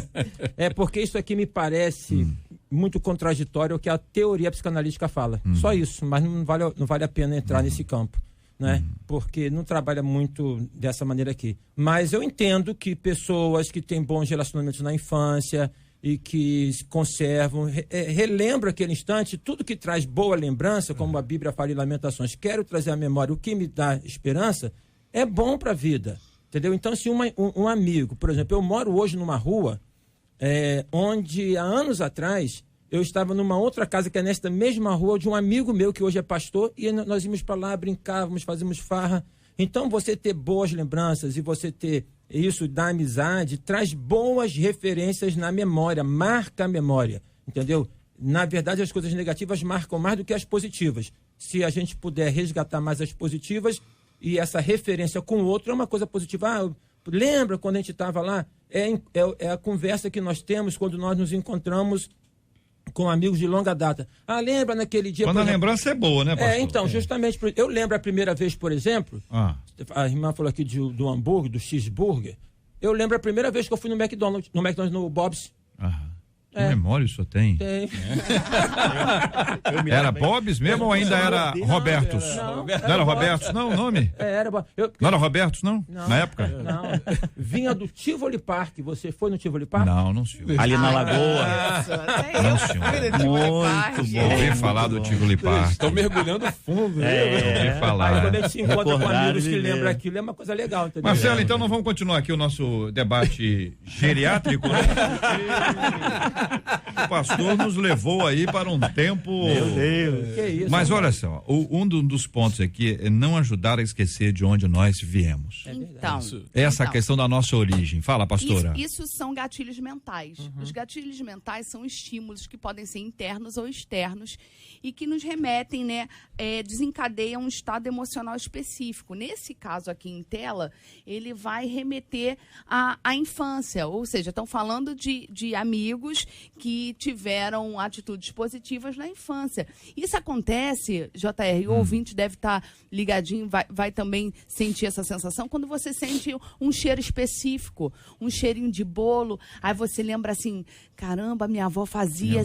É porque isso aqui me parece muito contraditório ao que a teoria psicanalítica fala. Só isso, mas não vale a pena entrar nesse campo. Né? Porque não trabalha muito dessa maneira aqui. Mas eu entendo que pessoas que têm bons relacionamentos na infância e que conservam, relembram aquele instante, tudo que traz boa lembrança, como a Bíblia fala em Lamentações, quero trazer à memória o que me dá esperança, é bom para a vida. Entendeu? Então, se um amigo, por exemplo, eu moro hoje numa rua onde há anos atrás eu estava numa outra casa que é nesta mesma rua de um amigo meu que hoje é pastor e nós íamos para lá, brincávamos, fazíamos farra. Então você ter boas lembranças e você ter isso da amizade traz boas referências na memória, marca a memória, entendeu? Na verdade as coisas negativas marcam mais do que as positivas. Se a gente puder resgatar mais as positivas e essa referência com o outro é uma coisa positiva. Lembra quando a gente estava lá? É a conversa que nós temos quando nós nos encontramos com amigos de longa data. Lembra naquele dia... Quando a lembrança é boa, né, pastor? Então, justamente, eu lembro a primeira vez, por exemplo, a irmã falou aqui do hambúrguer, do cheeseburger, eu lembro a primeira vez que eu fui no McDonald's, no Bob's. Que memória isso tem? Tem. Era Bob's mesmo ou ainda era Robertos? Não era Robertos, não, o nome? Era. Não era Robertos, não? Na época? Não. Vinha do Tivoli Park. Você foi no Tivoli Park? Não fui. Ali na Lagoa. Não, senhor. Muito bom. Ouvi falar do Tivoli Park. Estão mergulhando fundo. Ouvi falar. Aí quando a gente se encontra com amigos que lembram aquilo, é uma coisa legal. Entendeu? Marcelo, então não vamos continuar aqui o nosso debate geriátrico, né? O pastor nos levou aí para um tempo. Meu Deus. Que isso, mas olha só, um dos pontos aqui é não ajudar a esquecer de onde nós viemos. Então. Essa questão da nossa origem. Fala, pastora. Isso são gatilhos mentais. Os gatilhos mentais são estímulos que podem ser internos ou externos e que nos remetem, né, desencadeiam um estado emocional específico. Nesse caso aqui em tela, ele vai remeter à infância, ou seja, estão falando de amigos que tiveram atitudes positivas na infância. Isso acontece, JR, o ouvinte deve estar ligadinho, vai também sentir essa sensação, quando você sente um cheiro específico, um cheirinho de bolo, aí você lembra assim, caramba, minha avó fazia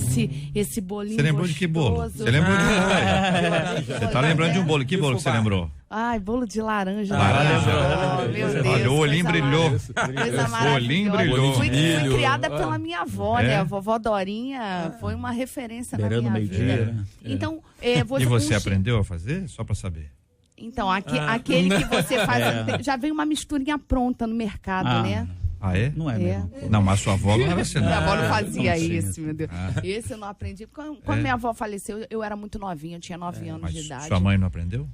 esse bolinho. Você lembrou gostoso. De que bolo? Você lembrou de um bolo? Você está lembrando de um bolo? Que bolo que você lembrou? Ai, bolo de laranja. Meu Deus. Olha, o olhinho brilhou. O olhinho brilhou. Fui criada pela minha avó, né? A vovó Dorinha foi uma referência na minha vida. Então, e você aprendeu a fazer? Só para saber. Então, aquele que você faz, já vem uma misturinha pronta no mercado, né? Ah, é? Não é mesmo. Não, mas sua avó não era assim, não. Minha avó não fazia Como isso, assim? meu Deus. Esse eu não aprendi. Quando minha avó faleceu, eu era muito novinha, eu tinha 9 anos Mas de idade. sua mãe não aprendeu?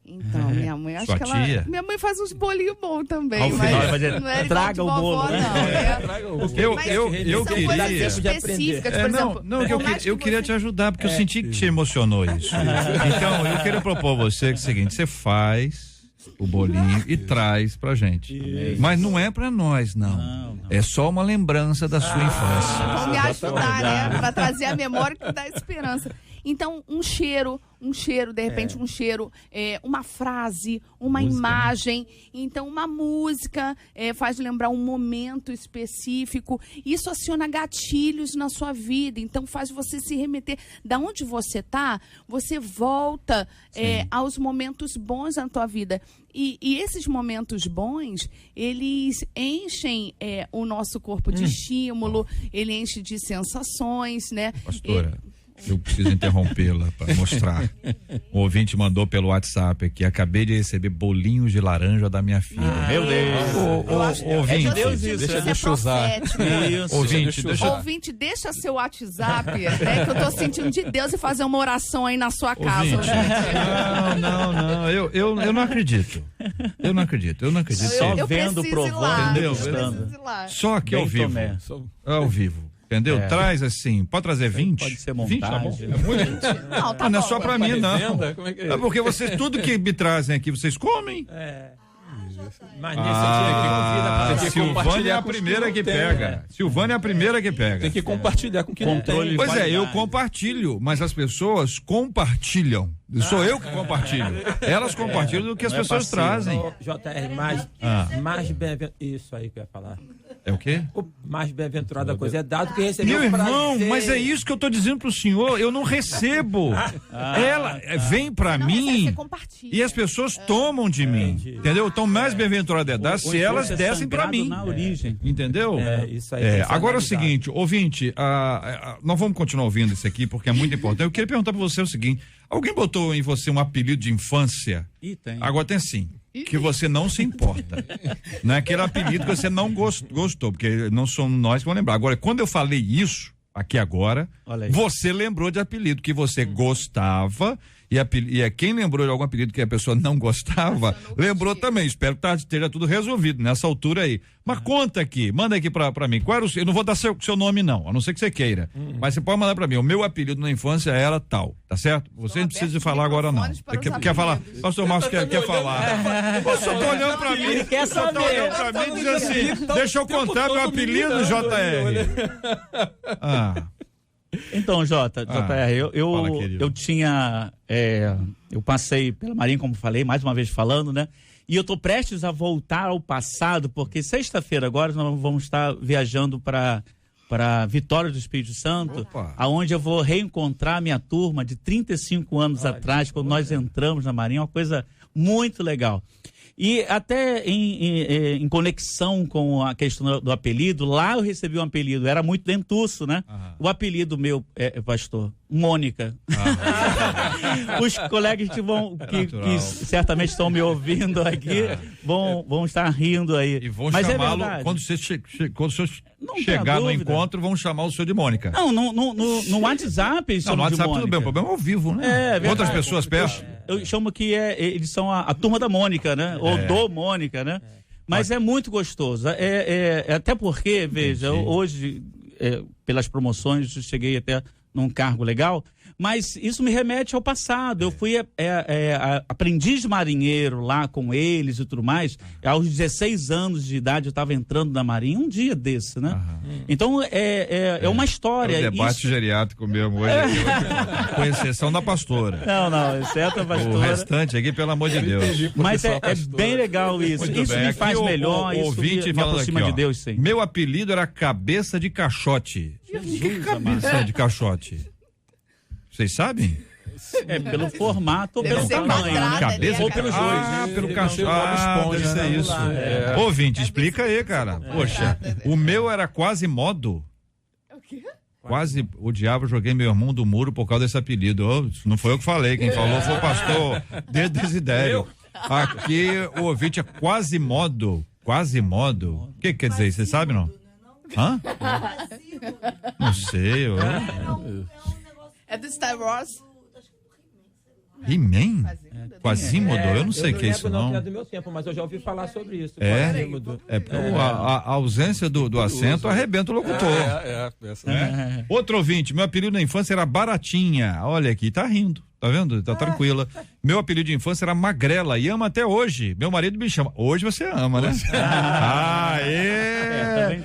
Então, minha mãe, acho Sua que ela... tia? Minha mãe faz uns bolinhos bons também, Ao mas final vai dizer, não era traga igual de o bolo, vovó, né? não. Eu São queria... coisas específicas, por exemplo... Eu queria te ajudar, porque eu senti que te emocionou isso. Então, eu queria propor a você o seguinte, você faz o bolinho e traz pra gente. Mas não é pra nós, não. É só uma lembrança da sua infância. Vão me ajudar, né? Pra trazer a memória que dá esperança. Então, um cheiro, de repente um cheiro, uma frase, uma imagem, então uma música faz lembrar um momento específico. Isso aciona gatilhos na sua vida, então faz você se remeter. Da onde você tá, você volta aos momentos bons na tua vida. E esses momentos bons, eles enchem o nosso corpo de estímulo, ele enche de sensações, né? Pastora, eu preciso interrompê-la para mostrar. O ouvinte mandou pelo WhatsApp aqui, acabei de receber bolinhos de laranja da minha filha. Meu Deus. Ouvinte, Deus isso, deixa eu usar. Ouvinte, deixa seu WhatsApp, que eu tô sentindo de Deus e fazer uma oração aí na sua casa. Ouvinte, não, eu não acredito. Eu não acredito. Só eu vendo, provando, entendeu? Só que ao vivo. Ao vivo. Entendeu? Traz assim, pode trazer 20? Pode ser 20, tá bom? montagem. É muito. Não, tá Não é bom. só pra mim, não. Como é que é? É porque vocês, tudo que me trazem aqui, vocês comem. Mas nesse dia que Silvânia é a primeira que pega. Silvânia é a primeira que pega. Tem que compartilhar com quem não tem. Pois é, eu compartilho, mas as pessoas compartilham. Sou eu que compartilho. Elas compartilham do que as pessoas trazem. JR, mais bem-aventurado. Isso aí que eu ia falar. É o quê? O mais bem-aventurado da coisa é dado que recebeu. Meu irmão, prazer. mas é isso que eu tô dizendo pro senhor, eu não recebo. Ela vem pra mim e as pessoas tomam de mim. Entendeu? Então, mais bem-aventurado é dar se elas dessem pra mim. Na origem. Entendeu? Isso aí. Agora é o seguinte, ouvinte, nós vamos continuar ouvindo isso aqui porque é muito importante. Eu queria perguntar pra você o seguinte: alguém botou em você um apelido de infância? Tem. Agora tem sim. Que você não se importa. Não é aquele apelido que você não gostou, porque não somos nós que vamos lembrar. Agora, quando eu falei isso, aqui agora, você lembrou de apelido que você gostava e quem lembrou de algum apelido que a pessoa não gostava, lembrou também. Espero que esteja tudo resolvido nessa altura aí. Mas conta aqui, manda aqui pra mim. Qual era eu não vou dar seu nome não, a não ser que você queira. Mas você pode mandar pra mim. O meu apelido na infância era tal, tá certo? Você não precisa falar agora não. Quer falar? Pastor Márcio quer falar. Eu só tô olhando pra mim. Ele quer saber. Tô olhando pra mim e dizer assim, deixa eu contar meu apelido, JR. Então, JR, eu tinha, eu passei pela Marinha, como falei, mais uma vez falando, né? E eu tô prestes a voltar ao passado, porque sexta-feira agora nós vamos estar viajando para Vitória do Espírito Santo, aonde eu vou reencontrar minha turma de 35 anos atrás, quando nós entramos na Marinha, uma coisa muito legal. E até em conexão com a questão do apelido, lá eu recebi um apelido, era muito dentuço, né? O apelido meu, pastor, Mônica. Os colegas que certamente estão me ouvindo aqui vão estar rindo aí. E vão chamá-lo, quando você chegar no encontro, vão chamar o senhor de Mônica. Não, no WhatsApp no WhatsApp tudo bem, o problema é ao vivo, né? Outras pessoas perto. Eu chamo que eles são a turma da Mônica, né? Ou do Mônica, né? Mas é muito gostoso. Até porque, veja, hoje, pelas promoções, eu cheguei até num cargo legal, mas isso me remete ao passado. Eu fui aprendiz de marinheiro lá com eles e tudo mais. Aos 16 anos de idade eu estava entrando na Marinha, um dia desse, né? Então é uma história. É um debate geriátrico mesmo hoje, com exceção da pastora. Não, exceto a pastora. O restante aqui, pelo amor de Deus. Mas é bem legal isso. Muito isso bem. me faz melhor, isso me aproxima de Deus, sim. Meu apelido era Cabeça de Caixote. O que é cabeça de caixote? Vocês sabem? Pelo formato ou pelo tamanho, né? Cabeça ou pelos dois. Pelo cachorro. Deve ser isso. Ouvinte, explica aí, cara. Poxa, o meu era quase modo. O quê? Quase o diabo, joguei meu irmão do muro por causa desse apelido. Não foi eu que falei, quem falou foi o pastor Desidério. Aqui o ouvinte é quase modo. Quasimodo? O que quer dizer? Você sabe, não? Hã? Não sei. É do Star Wars. He-Man? Quasimodo? Eu não sei o que é isso, não. Não é do meu tempo, mas eu já ouvi falar sobre isso. A ausência do acento arrebenta o locutor. Outro ouvinte, meu apelido na infância era Baratinha. Olha aqui, tá rindo. Tá vendo? Tá tranquila. Meu apelido de infância era Magrela e ama até hoje. Meu marido me chama. Hoje você ama, né?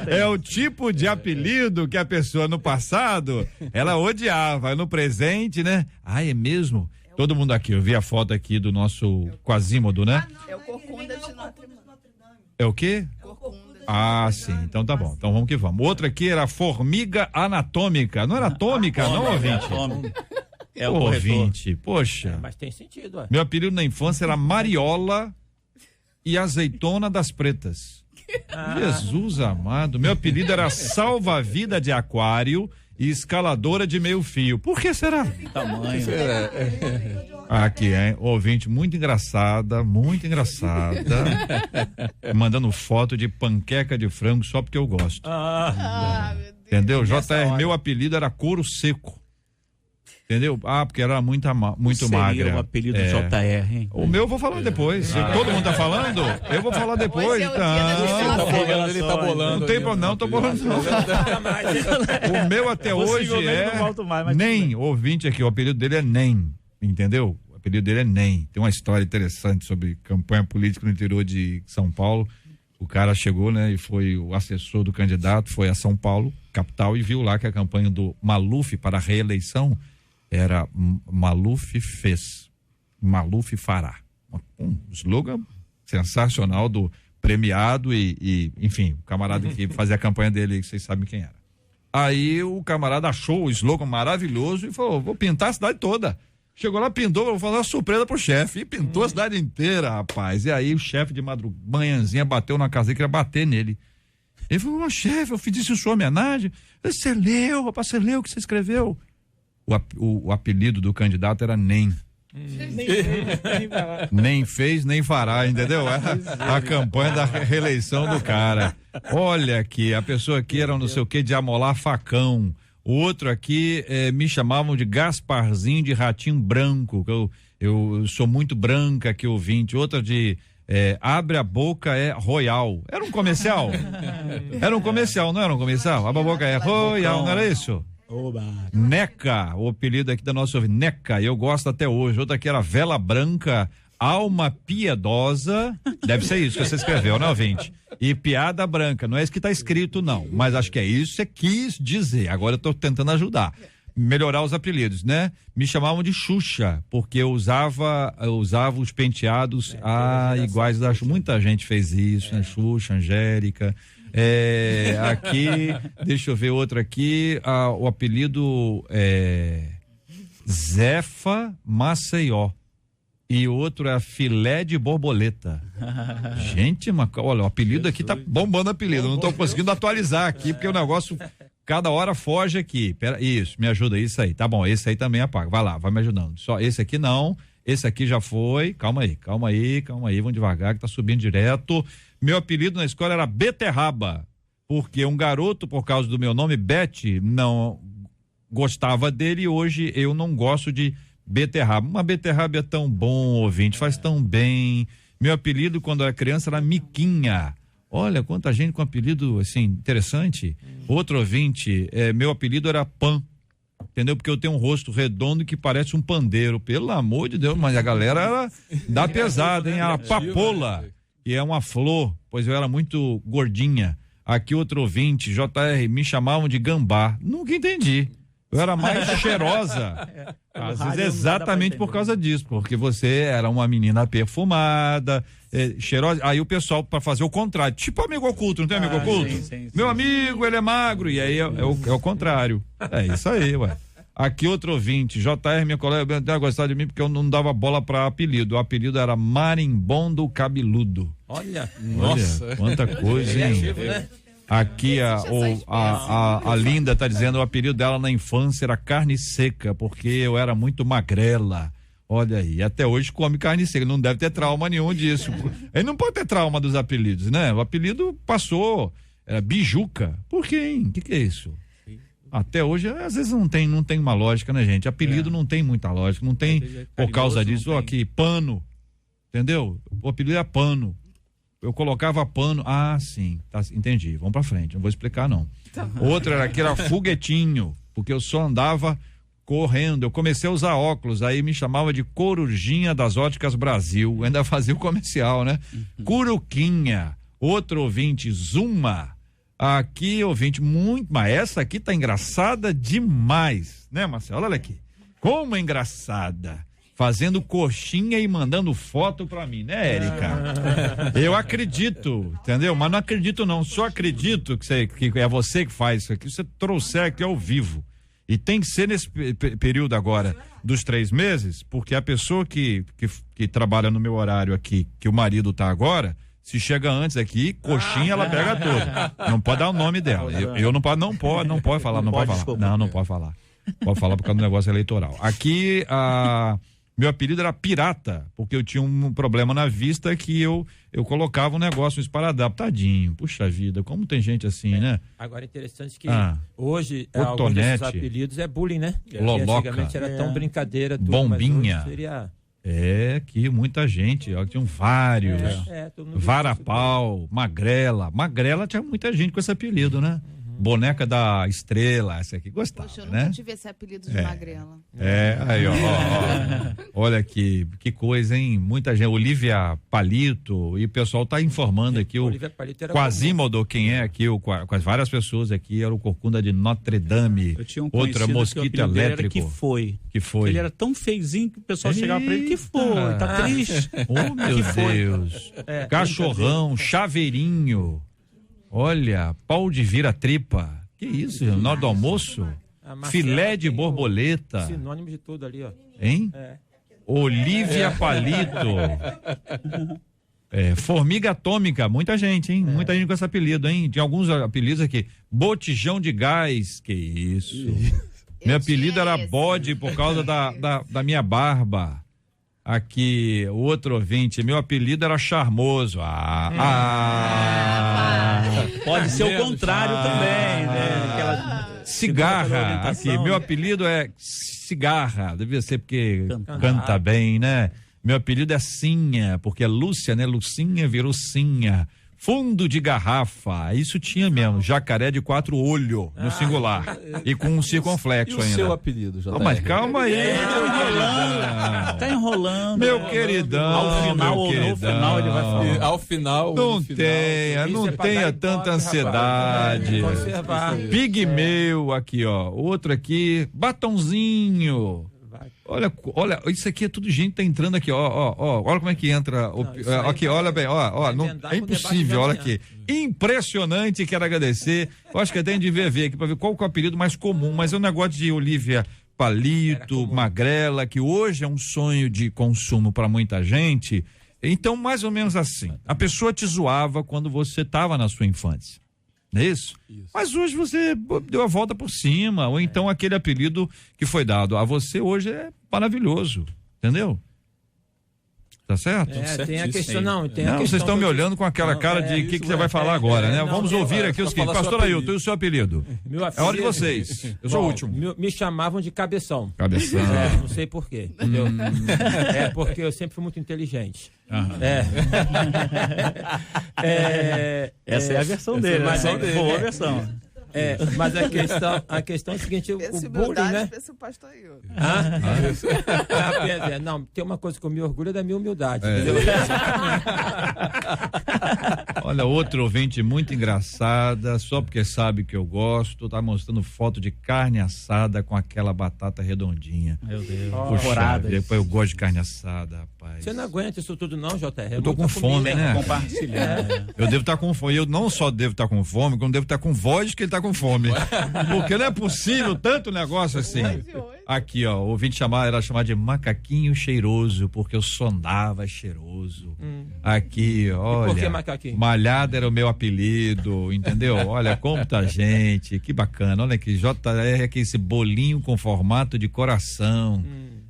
É o tipo de apelido que a pessoa no passado, ela odiava. No presente, né? É mesmo? Todo mundo aqui, eu vi a foto aqui do nosso Quasimodo, né? É o Corcunda de Notre Dame. É o quê? Corcunda. Sim, então tá bom. Então vamos que vamos. Outra aqui era Formiga Anatômica. Não era atômica, não, ouvinte? É o ouvinte, poxa. Mas tem sentido, ué. Meu apelido na infância era Mariola e Azeitona das Pretas. Jesus amado. Meu apelido era Salva-Vida de Aquário e Escaladora de Meio Fio. Por que será? Tamanho. Aqui, hein? Ouvinte muito engraçada. Mandando foto de panqueca de frango só porque eu gosto. Meu Deus. Entendeu? JR, meu apelido era Couro Seco. Entendeu? Porque era muito magra. O apelido JR, hein? O meu eu vou falar depois. Todo mundo tá falando? Eu vou falar depois. Ele tá bolando. Não tem problema, não, tô bolando não. O meu até hoje Nem, ouvinte aqui, o apelido dele é Nem, entendeu? O apelido dele é Nem. Tem uma história interessante sobre campanha política no interior de São Paulo. O cara chegou, né, e foi o assessor do candidato, foi a São Paulo, capital, e viu lá que a campanha do Maluf para a reeleição era Maluf fez, Maluf fará. Um slogan sensacional do premiado e enfim, o camarada que fazia a campanha dele, vocês sabem quem era. Aí o camarada achou o slogan maravilhoso e falou, vou pintar a cidade toda. Chegou lá, pintou, vou fazer uma surpresa pro chefe. E pintou a cidade inteira, rapaz. E aí o chefe de manhãzinha bateu na casa e queria bater nele. Ele falou, chefe, eu fiz isso em sua homenagem. Você leu, rapaz, você leu o que você escreveu? O apelido do candidato era Nem. Nem fez, nem fará, entendeu? A campanha da reeleição do cara. Olha aqui, a pessoa aqui era não sei o que de amolar facão. O outro aqui me chamavam de Gasparzinho de Ratinho Branco, que eu sou muito branca aqui, ouvinte. Outra de abre a boca é Royal. Era um comercial? Era um comercial, não era um comercial? Abre a boca é Royal, não era isso? Neca, o apelido aqui da nossa ouvinte, Neca, eu gosto até hoje. Outra aqui era Vela Branca, Alma Piedosa, deve ser isso que você escreveu, né, ouvinte? E Piada Branca, não é isso que tá escrito, não, mas acho que é isso que você quis dizer. Agora eu tô tentando ajudar, melhorar os apelidos, né? Me chamavam de Xuxa, porque eu usava os penteados iguais da Xuxa. Muita gente fez isso, né? Xuxa, Angélica. Aqui, deixa eu ver outro aqui, o apelido Zefa Maceió. E outro é Filé de Borboleta. Gente, olha, o apelido aqui tá bombando apelido. Eu não tô conseguindo atualizar aqui, porque o negócio cada hora foge aqui. Isso, me ajuda, isso aí. Tá bom, esse aí também apaga. Vai lá, vai me ajudando. Só esse aqui não, esse aqui já foi. Calma aí, vamos devagar que tá subindo direto. Meu apelido na escola era Beterraba, porque um garoto, por causa do meu nome, Bete, não gostava dele e hoje eu não gosto de beterraba. Uma beterraba é tão bom, ouvinte, faz tão bem. Meu apelido quando eu era criança era Miquinha. Olha quanta gente com apelido assim interessante. Outro ouvinte, meu apelido era Pan, entendeu? Porque eu tenho um rosto redondo que parece um pandeiro, pelo amor de Deus, mas a galera era da pesada, hein? A Papola, que é uma flor, pois eu era muito gordinha. Aqui outro ouvinte, JR, me chamavam de Gambá, nunca entendi. Eu era mais cheirosa. Às vezes exatamente por causa disso, porque você era uma menina perfumada, cheirosa. Aí o pessoal, para fazer o contrário, tipo amigo oculto, não tem amigo oculto? Sim. Meu amigo, ele é magro, e aí é o contrário. É isso aí, ué. Aqui outro ouvinte, JR, minha colega, deve gostar de mim porque eu não dava bola para apelido. O apelido era Marimbondo Cabeludo. Olha, nossa. Quanta coisa, hein? Né? Aqui a Linda tá dizendo o apelido dela na infância era Carne Seca, porque eu era muito magrela. Olha aí, até hoje come carne seca, não deve ter trauma nenhum disso. Ele não pode ter trauma dos apelidos, né? O apelido passou, era Bijuca. Por quê, hein? O que é isso? Até hoje, às vezes não tem uma lógica, né, gente? Apelido não tem muita lógica, não tem por causa disso, aqui, Pano, entendeu? O apelido é Pano. Eu colocava Pano, sim, tá, entendi, vamos pra frente, não vou explicar não. Outra era Foguetinho, porque eu só andava correndo, eu comecei a usar óculos, aí me chamava de Corujinha das Óticas Brasil, eu ainda fazia o comercial, né? Curuquinha, outro ouvinte, Zuma, aqui ouvinte, mas essa aqui tá engraçada demais, né, Marcelo? Olha aqui, como é engraçada, fazendo coxinha e mandando foto pra mim, né, Érica? Eu acredito, entendeu? Mas não acredito não, só acredito que é você que faz isso aqui, você trouxer aqui ao vivo. E tem que ser nesse período agora dos 3 meses, porque a pessoa que trabalha no meu horário aqui, que o marido tá agora, se chega antes aqui, coxinha, ela pega tudo. Não pode dar o nome dela. Eu não pode falar. Não pode falar. Pode falar por causa do negócio eleitoral. Aqui, meu apelido era Pirata, porque eu tinha um problema na vista que eu colocava um negócio, um esparadrapo, tadinho, puxa vida, como tem gente assim, né? Agora é interessante que hoje alguns Tonete, desses apelidos é bullying, né? Loloca, antigamente era tão brincadeira, tudo, Bombinha, mas hoje seria... que muita gente, tinham vários, Varapau, Magrela tinha muita gente com esse apelido, né? Boneca da Estrela, essa aqui gostava, Poxa, eu né? nunca tive esse apelido de Magrela. Aí, ó. Olha que coisa, hein? Muita gente, Olivia Palito, e o pessoal tá informando aqui, o Quasimodo, quem é aqui, com as várias pessoas aqui, era o Corcunda de Notre Dame. Eu tinha um outra mosquito elétrico. Que foi. Ele era tão feizinho que o pessoal chegava pra ele, que foi, tá triste. Oh, meu Deus. Cachorrão, Chaveirinho. Olha, pau de vira-tripa. Que isso, na hora do almoço? Filé de borboleta. Sinônimo de tudo ali, ó. Hein? Olivia Palito. Formiga atômica, muita gente, hein? Muita gente com esse apelido, hein? Tinha alguns apelidos aqui. Botijão de gás, que isso? Meu apelido era bode por causa da minha barba. Aqui, o outro ouvinte, meu apelido era Charmoso. Pode ser o contrário também, né? Cigarra, aqui, meu apelido é Cigarra, devia ser porque canta bem, né? Meu apelido é Cinha, porque é Lúcia, né? Lucinha virou Cinha. Fundo de garrafa, isso tinha mesmo, jacaré de 4 olhos no singular e com um circunflexo ainda. E o seu apelido, já mas calma aí, tá enrolando. Meu queridão, ao final ele vai falar. Ao final. Não tenha tanta ansiedade. Pigmeu, aqui ó, outro aqui, Batonzinho. Olha, isso aqui é tudo gente tá entrando aqui, olha como é que entra, aqui, olha bem, é impossível, olha aqui, impressionante, quero agradecer, eu acho que até a gente devia ver aqui para ver qual que é o apelido mais comum, mas é um negócio de Olivia Palito, Magrela, que hoje é um sonho de consumo para muita gente, então mais ou menos assim, a pessoa te zoava quando você estava na sua infância. Não é isso? Mas hoje você deu a volta por cima, ou então aquele apelido que foi dado a você hoje é maravilhoso, entendeu? Tá certo? Tem a questão, vocês estão me olhando com aquela cara de que você vai falar agora, né? Vamos ouvir aqui os que. Pastor Ailton, e o seu apelido? É hora de vocês. Eu sou o último. Me chamavam de Cabeção. Cabeção. Não sei por quê, entendeu? É porque eu sempre fui muito inteligente. Essa é a versão dele, mas é boa versão. Mas a questão é a seguinte, o bullying, né? Esse pastor Ailton. Não, tem uma coisa que eu me orgulho da minha humildade, entendeu? Olha, outro ouvinte muito engraçada, só porque sabe que eu gosto, tá mostrando foto de carne assada com aquela batata redondinha. Meu Deus. Puxa, depois eu gosto de carne assada, rapaz. Você não aguenta isso tudo não, JR? Eu tô com fome, né? Compartilhar. Eu devo estar com fome, eu não só devo estar com fome, como devo estar com voz que ele tá com fome. Porque não é possível tanto negócio assim. Aqui, ó, o ouvinte era chamado de macaquinho cheiroso, porque eu sondava cheiroso. Aqui, olha. E por que macaquinho? Malhada era o meu apelido, entendeu? Olha como tá gente, que bacana. Olha aqui, JR aqui, esse bolinho com formato de coração.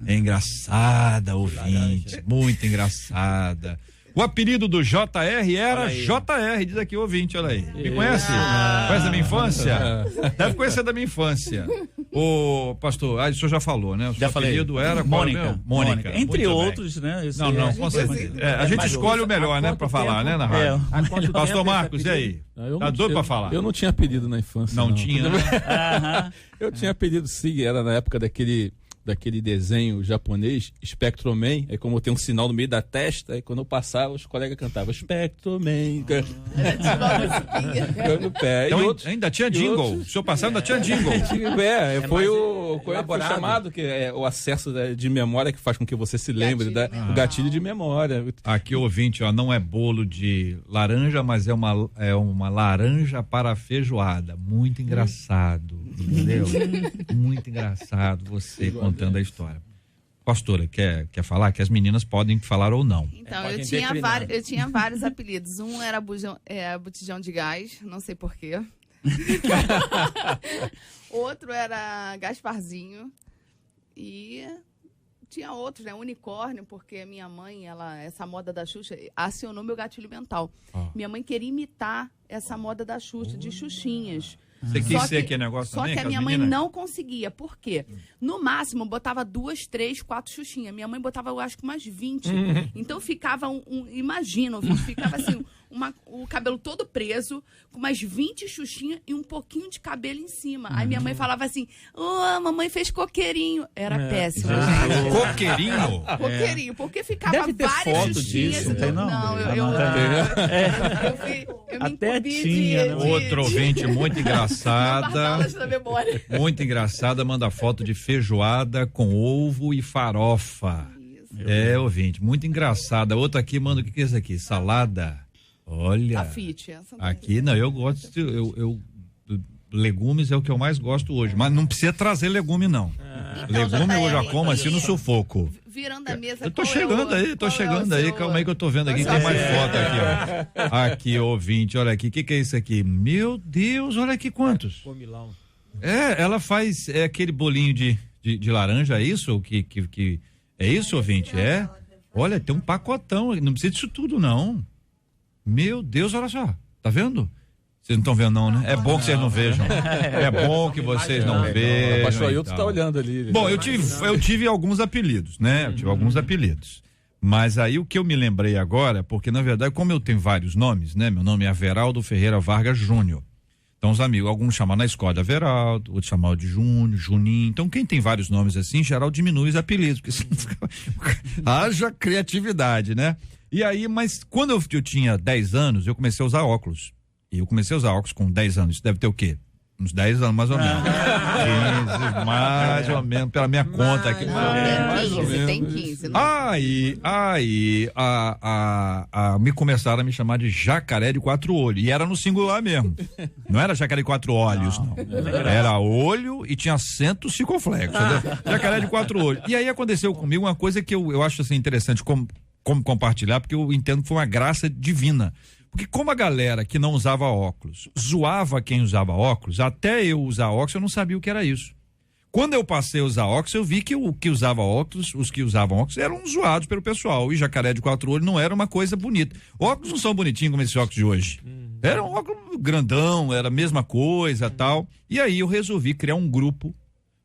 É engraçada, ouvinte, muito engraçada. O apelido do JR era JR, diz aqui o ouvinte, olha aí. Me conhece? Conhece da minha infância? Deve conhecer da minha infância. O pastor, o senhor já falou, né? O seu apelido era Mônica. Entre outros, né? Não, com certeza. A gente escolhe o melhor, né? Pra falar, né, na rádio. Pastor Marcos, e aí? Tá doido pra falar? Eu não tinha apelido na infância. Não tinha, né? Eu tinha apelido, sim, era na época daquele desenho japonês, Spectroman, aí como tem um sinal no meio da testa, aí quando eu passava, os colegas cantavam Spectroman. Então, ainda tinha jingle. O senhor passava, ainda tinha jingle. Foi o chamado, que é o acesso de memória que faz com que você se lembre, o gatilho de memória. Aqui o ouvinte, não é bolo de laranja, mas é uma laranja para feijoada. Muito engraçado, entendeu? Muito engraçado você contando a história. Pastora, quer falar? Que as meninas podem falar ou não. Então, eu tinha vários apelidos. Um era botijão de gás, não sei porquê. Outro era Gasparzinho. E tinha outros, né? Unicórnio, porque minha mãe, essa moda da Xuxa, acionou meu gatilho mental. Minha mãe queria imitar essa moda da Xuxa, de Xuxinhas. Você quis ser aquele negócio também? Só que a minha mãe não conseguia. Por quê? No máximo, botava 2, 3, 4 Xuxinhas. Minha mãe botava, eu acho que umas 20. Então ficava imagina, ficava assim, o cabelo todo preso, com umas 20 Xuxinhas e um pouquinho de cabelo em cima. Aí minha mãe falava assim, a mamãe fez coqueirinho. Era péssimo, gente. Coqueirinho? Coqueirinho, porque ficava Deve ter várias foto Xuxinhas. disso, eu me até incumbi tinha, de outro ouvinte muito engraçada. da memória. Muito engraçada, manda foto de feijoada com ovo e farofa. Isso. Ouvinte, muito engraçada. Outra aqui manda, o que é isso aqui? Salada. Olha. Aqui, não, eu gosto, legumes é o que eu mais gosto hoje, mas não precisa trazer legume, não. Legume eu já como assim no sufoco. Virando a mesa. Eu tô chegando aí, calma aí que eu tô vendo aqui, tem mais foto aqui, ó. Aqui, ouvinte, olha aqui, o que é isso aqui? Meu Deus, olha aqui quantos. Ela faz aquele bolinho de laranja, é isso? É isso, ouvinte? Olha, tem um pacotão, não precisa disso tudo, não. Meu Deus, olha só, tá vendo? Vocês não estão vendo, não, né? É bom que vocês não vejam. É bom que vocês não vejam. O pastor Ailton tá olhando ali. Bom, eu tive alguns apelidos, né? Eu tive alguns apelidos. Mas aí o que eu me lembrei agora, porque na verdade, como eu tenho vários nomes, né? Meu nome é Averaldo Ferreira Vargas Júnior. Então os amigos, alguns chamam na escola de Averaldo, outros chamam de Júnior, Juninho. Então quem tem vários nomes assim, em geral diminui os apelidos, porque haja criatividade, né? E aí, mas quando eu tinha 10 anos, eu comecei a usar óculos. E eu comecei a usar óculos com 10 anos. Isso deve ter o quê? Uns 10 anos, mais ou menos. 15, mais ou menos, pela minha conta aqui. Mais ou menos. Tem 15, né? Aí, me começaram a me chamar de jacaré de 4 olhos. E era no singular mesmo. Não era jacaré de 4 olhos, não. Era olho e tinha acento circunflexo. Jacaré de 4 olhos. E aí aconteceu comigo uma coisa que eu acho assim interessante como compartilhar, porque eu entendo que foi uma graça divina. Porque como a galera que não usava óculos zoava quem usava óculos, até eu usar óculos eu não sabia o que era isso. Quando eu passei a usar óculos, eu vi que os que usavam óculos eram zoados pelo pessoal. E jacaré de 4 olhos não era uma coisa bonita. Óculos não são bonitinhos como esses óculos de hoje. Era um óculos grandão, era a mesma coisa tal. E aí eu resolvi criar um grupo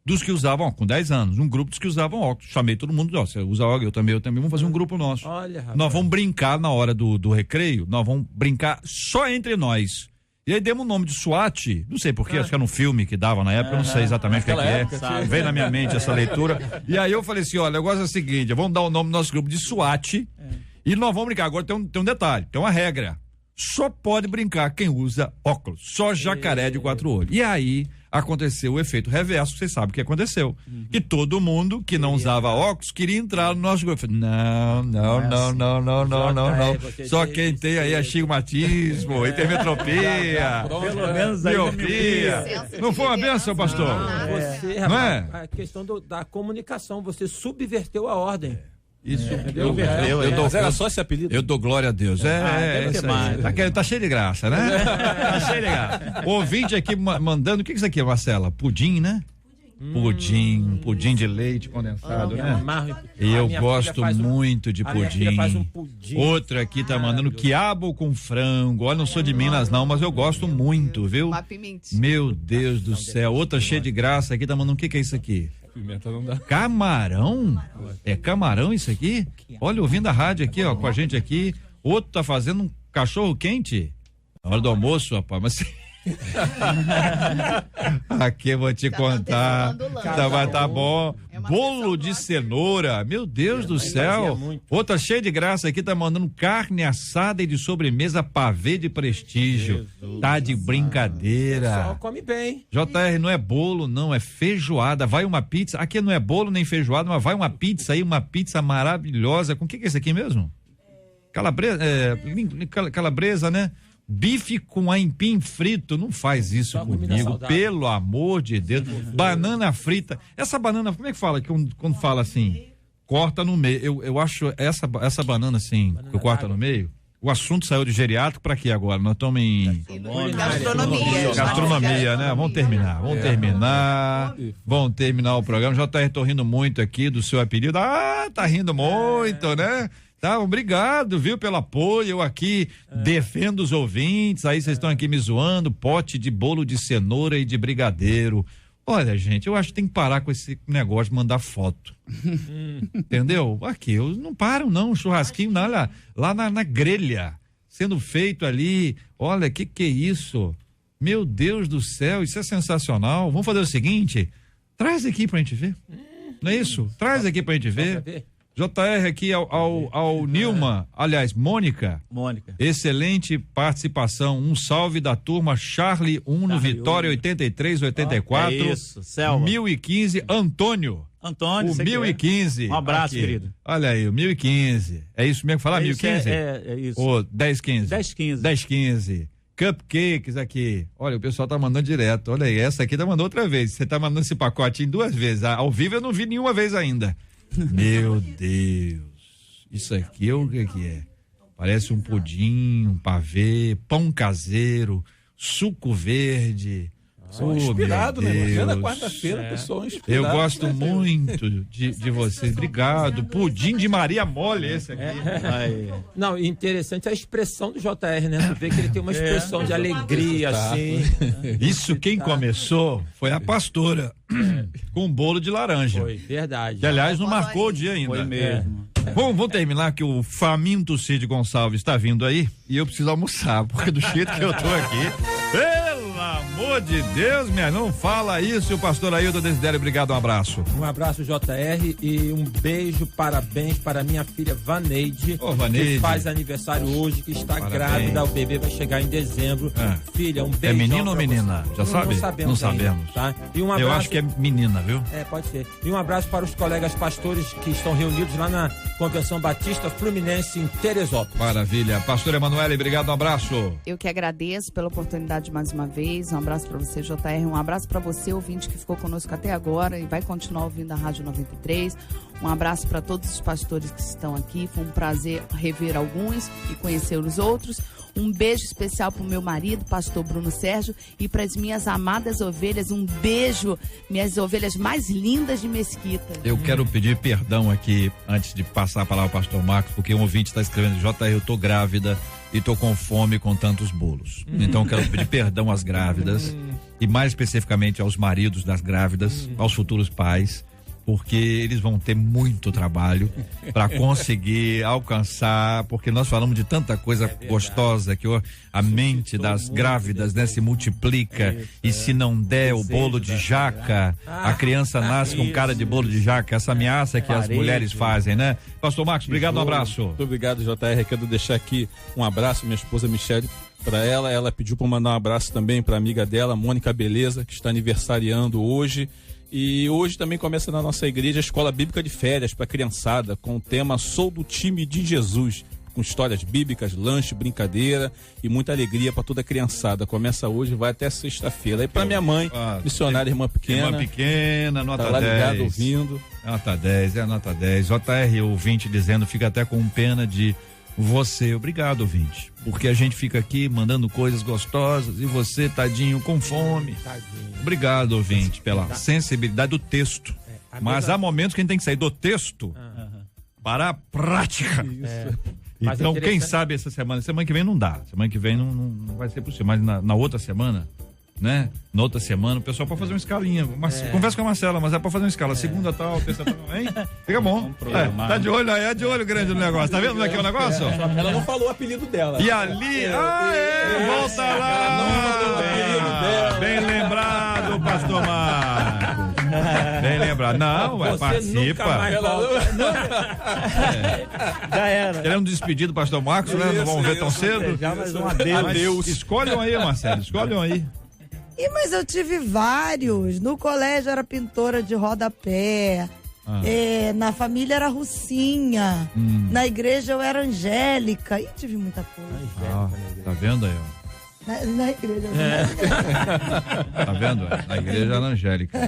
dos que usavam, com 10 anos, um grupo dos que usavam óculos. Chamei todo mundo, você usa óculos, eu também, vamos fazer um grupo nosso. Olha, rapaz. Nós vamos brincar na hora do recreio, nós vamos brincar só entre nós. E aí demos o nome de SWAT, não sei porquê, acho que era um filme que dava na época, eu não sei exatamente o que é. Veio na minha mente essa leitura. E aí eu falei assim, olha, o negócio é o seguinte, vamos dar o nome do nosso grupo de SWAT e nós vamos brincar. Agora tem um detalhe, tem uma regra. Só pode brincar quem usa óculos, só jacaré de 4 olhos. E aí aconteceu o efeito reverso, vocês sabem o que aconteceu. Que todo mundo que não usava óculos queria entrar no nosso grupo. Não. Só quem tem aí astigmatismo, hipermetropia, pelo menos miopia. Não foi uma benção, pastor? Você, rapaz, a questão da comunicação, você subverteu a ordem. Isso, Mas era só esse apelido? Eu dou glória a Deus. Tá cheio de graça, né? Tá cheio de graça. Ouvinte aqui mandando, o que é isso aqui, Marcela? Pudim, né? Pudim de leite condensado, né? E eu gosto muito de pudim. Outra aqui tá mandando quiabo com frango. Olha, não sou de Minas não, mas eu gosto muito, viu? Meu Deus do céu. Outra cheia de graça aqui tá mandando, o que é isso aqui? Pimenta não dá. Camarão? É camarão isso aqui? Olha, ouvindo a rádio aqui, ó, com a gente aqui. Outro tá fazendo um cachorro quente. Na hora do almoço, rapaz, mas... Aqui eu vou te contar. Vai tá bom. Bolo de cenoura, meu Deus do céu. Outra cheia de graça aqui tá mandando carne assada e de sobremesa pavê de prestígio. Tá de brincadeira. Só come bem. JR, não é bolo, não, é feijoada. Vai uma pizza. Aqui não é bolo nem feijoada, mas vai uma pizza aí, uma pizza maravilhosa. Com o que é esse aqui mesmo? Calabresa, calabresa, né? Bife com aipim frito, não faz isso comigo, pelo amor de Deus. Banana frita, essa banana, como é que fala quando fala assim, corta no meio? Eu acho essa banana assim, que corta no meio. O assunto saiu de geriátrico pra quê agora? Nós estamos em gastronomia, né? Vamos terminar o programa. JR, tô rindo muito aqui do seu apelido. Tá rindo muito, né? Tá, obrigado, viu, pelo apoio. Eu aqui defendo os ouvintes. Aí vocês estão aqui me zoando. Pote de bolo de cenoura e de brigadeiro. Olha, gente, eu acho que tem que parar com esse negócio de mandar foto. Entendeu? Aqui, eu não param, não. Um churrasquinho lá na grelha, sendo feito ali. Olha, que é isso? Meu Deus do céu, isso é sensacional. Vamos fazer o seguinte: traz aqui pra gente ver. Não é isso? Traz aqui pra gente ver. JR aqui ao Nilma, aliás, Mônica. Excelente participação. Um salve da turma Charlie 1 no Vitória 8384. Isso, Selva. 1015, Antônio, o 1015. Um abraço, aqui. Querido. Olha aí, o 1015. É isso mesmo que falar, 1015? É isso. Ou 1015. 1015. Cupcakes aqui. Olha, o pessoal tá mandando direto. Olha aí, essa aqui tá mandando outra vez. Você tá mandando esse pacotinho 2 vezes. Ao vivo eu não vi nenhuma vez ainda. Meu Deus, isso aqui o que é? Parece um pudim, um pavê, pão caseiro, suco verde. Inspirado, né? Cada quarta-feira, pessoal inspirado. Eu gosto muito de vocês. Obrigado. Pudim de Maria Mole, esse aqui. Não, interessante a expressão do JR, né? Você vê que ele tem uma expressão de alegria, assim. Isso quem começou foi a pastora, com um bolo de laranja. Foi, verdade. Que, aliás, não marcou o dia ainda. Foi mesmo. Vamos terminar que o faminto Cid Gonçalves está vindo aí e eu preciso almoçar, porque do jeito que eu tô aqui, pelo amor de Deus, não fala isso. O pastor Ailton Desidério, obrigado, um abraço. Um abraço, JR, e um beijo, parabéns para minha filha Vaneide, que faz aniversário hoje, que está grávida, o bebê vai chegar em dezembro. Filha, um beijo. É menino ou menina? Já sabe? Não sabemos. Tá? E um abraço, eu acho que é menina, viu? Pode ser. E um abraço para os colegas pastores que estão reunidos lá na Convenção Batista Fluminense em Teresópolis. Maravilha. Pastor Emanuele, obrigado, um abraço. Eu que agradeço pela oportunidade mais uma vez. Um abraço para você, JR. Um abraço para você, ouvinte, que ficou conosco até agora e vai continuar ouvindo a Rádio 93. Um abraço para todos os pastores que estão aqui. Foi um prazer rever alguns e conhecer os outros. Um beijo especial para o meu marido, pastor Bruno Sérgio, e para as minhas amadas ovelhas. Um beijo, minhas ovelhas mais lindas de Mesquita. Eu quero pedir perdão aqui, antes de passar a palavra ao pastor Marcos, porque um ouvinte está escrevendo: JR, eu tô grávida e tô com fome com tantos bolos. Então eu quero pedir perdão às grávidas e mais especificamente aos maridos das grávidas, aos futuros pais, porque eles vão ter muito trabalho para conseguir alcançar, porque nós falamos de tanta coisa gostosa que a mente das grávidas, né, se multiplica, e se não der o bolo de jaca, a criança nasce com cara de bolo de jaca, essa ameaça que as mulheres fazem, né? Pastor Marcos, obrigado, um abraço. Muito obrigado, JR. Quero deixar aqui um abraço, minha esposa Michele, para ela pediu para mandar um abraço também para amiga dela, Mônica Beleza, que está aniversariando hoje. E hoje também começa na nossa igreja a Escola Bíblica de Férias para criançada, com o tema Sou do Time de Jesus, com histórias bíblicas, lanche, brincadeira e muita alegria para toda a criançada. Começa hoje, vai até sexta-feira. E para minha mãe, missionária, irmã pequena. Irmã pequena, nota 10. Tá lá ligado, ouvindo. Nota 10, nota 10. JR, ouvinte dizendo, fica até com pena de Você, obrigado, ouvinte, porque a gente fica aqui mandando coisas gostosas e você, tadinho, com fome. Tadinho. Obrigado, ouvinte, pela sensibilidade do texto. Mas há momentos que a gente tem que sair do texto para a prática. Então, quem sabe essa semana que vem não dá. Semana que vem não vai ser possível, mas na outra semana, né? Na outra semana, o pessoal pode fazer uma escalinha. Conversa com a Marcela, mas é pra fazer uma escala. Segunda tal, terça tal, hein? Fica bom. Tá de olho aí, é de olho grande no negócio. Tá vendo como é que é o negócio? Ela não falou o apelido dela. E ali, volta lá! Ela não falou o apelido dela. Bem lembrado, pastor Marcos. Bem lembrado. Não, participa. Já era. Queremos despedir do pastor Marcos, né? Não vamos ver tão cedo. Já mais um adeus. Escolham aí, Marcelo, escolham aí. Mas eu tive vários. No colégio era pintora de rodapé. Na família era Russinha. Na igreja eu era Angélica. E tive muita coisa. Tá vendo aí, ó? Na igreja. Tá vendo? Na igreja era Angélica.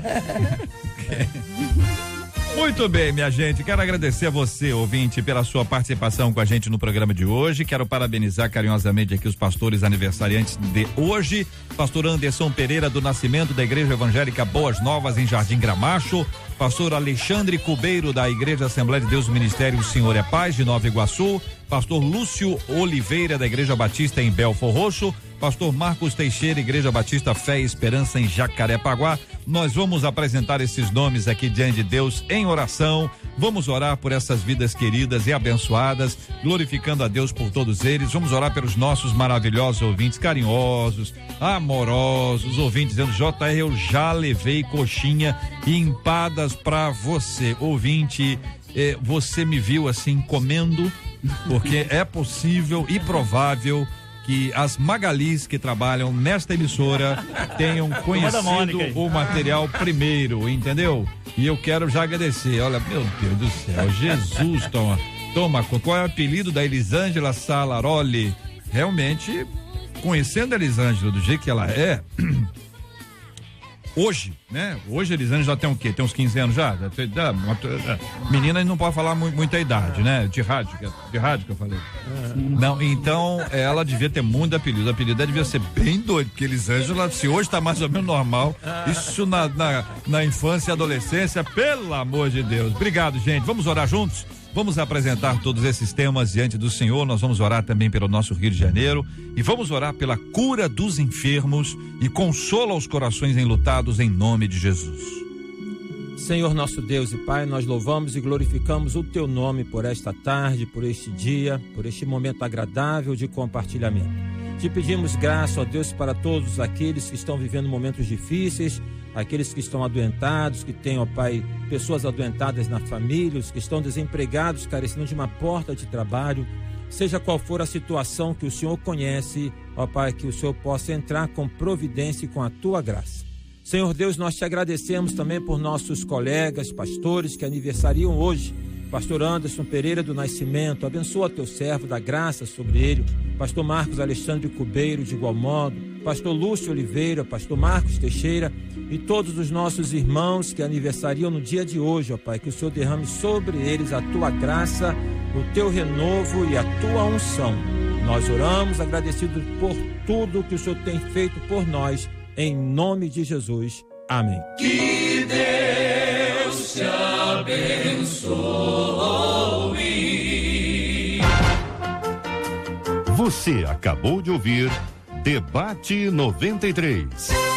Muito bem, minha gente, quero agradecer a você, ouvinte, pela sua participação com a gente no programa de hoje. Quero parabenizar carinhosamente aqui os pastores aniversariantes de hoje. Pastor Anderson Pereira do Nascimento da Igreja Evangélica Boas Novas em Jardim Gramacho. Pastor Alexandre Cubeiro da Igreja Assembleia de Deus Ministério O Senhor é Paz de Nova Iguaçu. Pastor Lúcio Oliveira da Igreja Batista em Belfor Roxo. Pastor Marcos Teixeira, Igreja Batista Fé e Esperança em Jacarepaguá. Nós vamos apresentar esses nomes aqui diante de Deus em oração. Vamos orar por essas vidas queridas e abençoadas, glorificando a Deus por todos eles. Vamos orar pelos nossos maravilhosos ouvintes, carinhosos, amorosos, ouvintes dizendo: JR, eu já levei coxinha e empadas pra você. Ouvinte, você me viu assim comendo, porque é possível e provável que as Magalis que trabalham nesta emissora tenham conhecido o material primeiro, entendeu? E eu quero já agradecer. Olha, meu Deus do céu, Jesus, toma, qual é o apelido da Elisângela Salaroli? Realmente, conhecendo a Elisângela do jeito que ela é, hoje, né? Hoje a Elisângela já tem o quê? Tem uns 15 anos já? Menina não pode falar muita idade, né? De rádio que eu falei. Não, então ela devia ter muito apelido. O apelido devia ser bem doido, porque Elisângela, se hoje tá mais ou menos normal, isso na infância e adolescência, pelo amor de Deus. Obrigado, gente. Vamos orar juntos? Vamos apresentar todos esses temas diante do Senhor. Nós vamos orar também pelo nosso Rio de Janeiro e vamos orar pela cura dos enfermos e consola os corações enlutados em nome de Jesus. Senhor nosso Deus e Pai, nós louvamos e glorificamos o Teu nome por esta tarde, por este dia, por este momento agradável de compartilhamento. Te pedimos graça, ó Deus, para todos aqueles que estão vivendo momentos difíceis, aqueles que estão adoentados, que têm, ó Pai, pessoas adoentadas na família, os que estão desempregados, carecendo de uma porta de trabalho, seja qual for a situação que o Senhor conhece, ó Pai, que o Senhor possa entrar com providência e com a Tua graça. Senhor Deus, nós te agradecemos também por nossos colegas, pastores que aniversariam hoje. Pastor Anderson Pereira do Nascimento, abençoa teu servo, dá graça sobre ele. Pastor Marcos Alexandre Cubeiro, de igual modo. Pastor Lúcio Oliveira, Pastor Marcos Teixeira e todos os nossos irmãos que aniversariam no dia de hoje, ó Pai, que o Senhor derrame sobre eles a tua graça, o teu renovo e a tua unção. Nós oramos agradecidos por tudo que o Senhor tem feito por nós, em nome de Jesus. Amém. Que Deus te abençoe. Você acabou de ouvir Debate 93.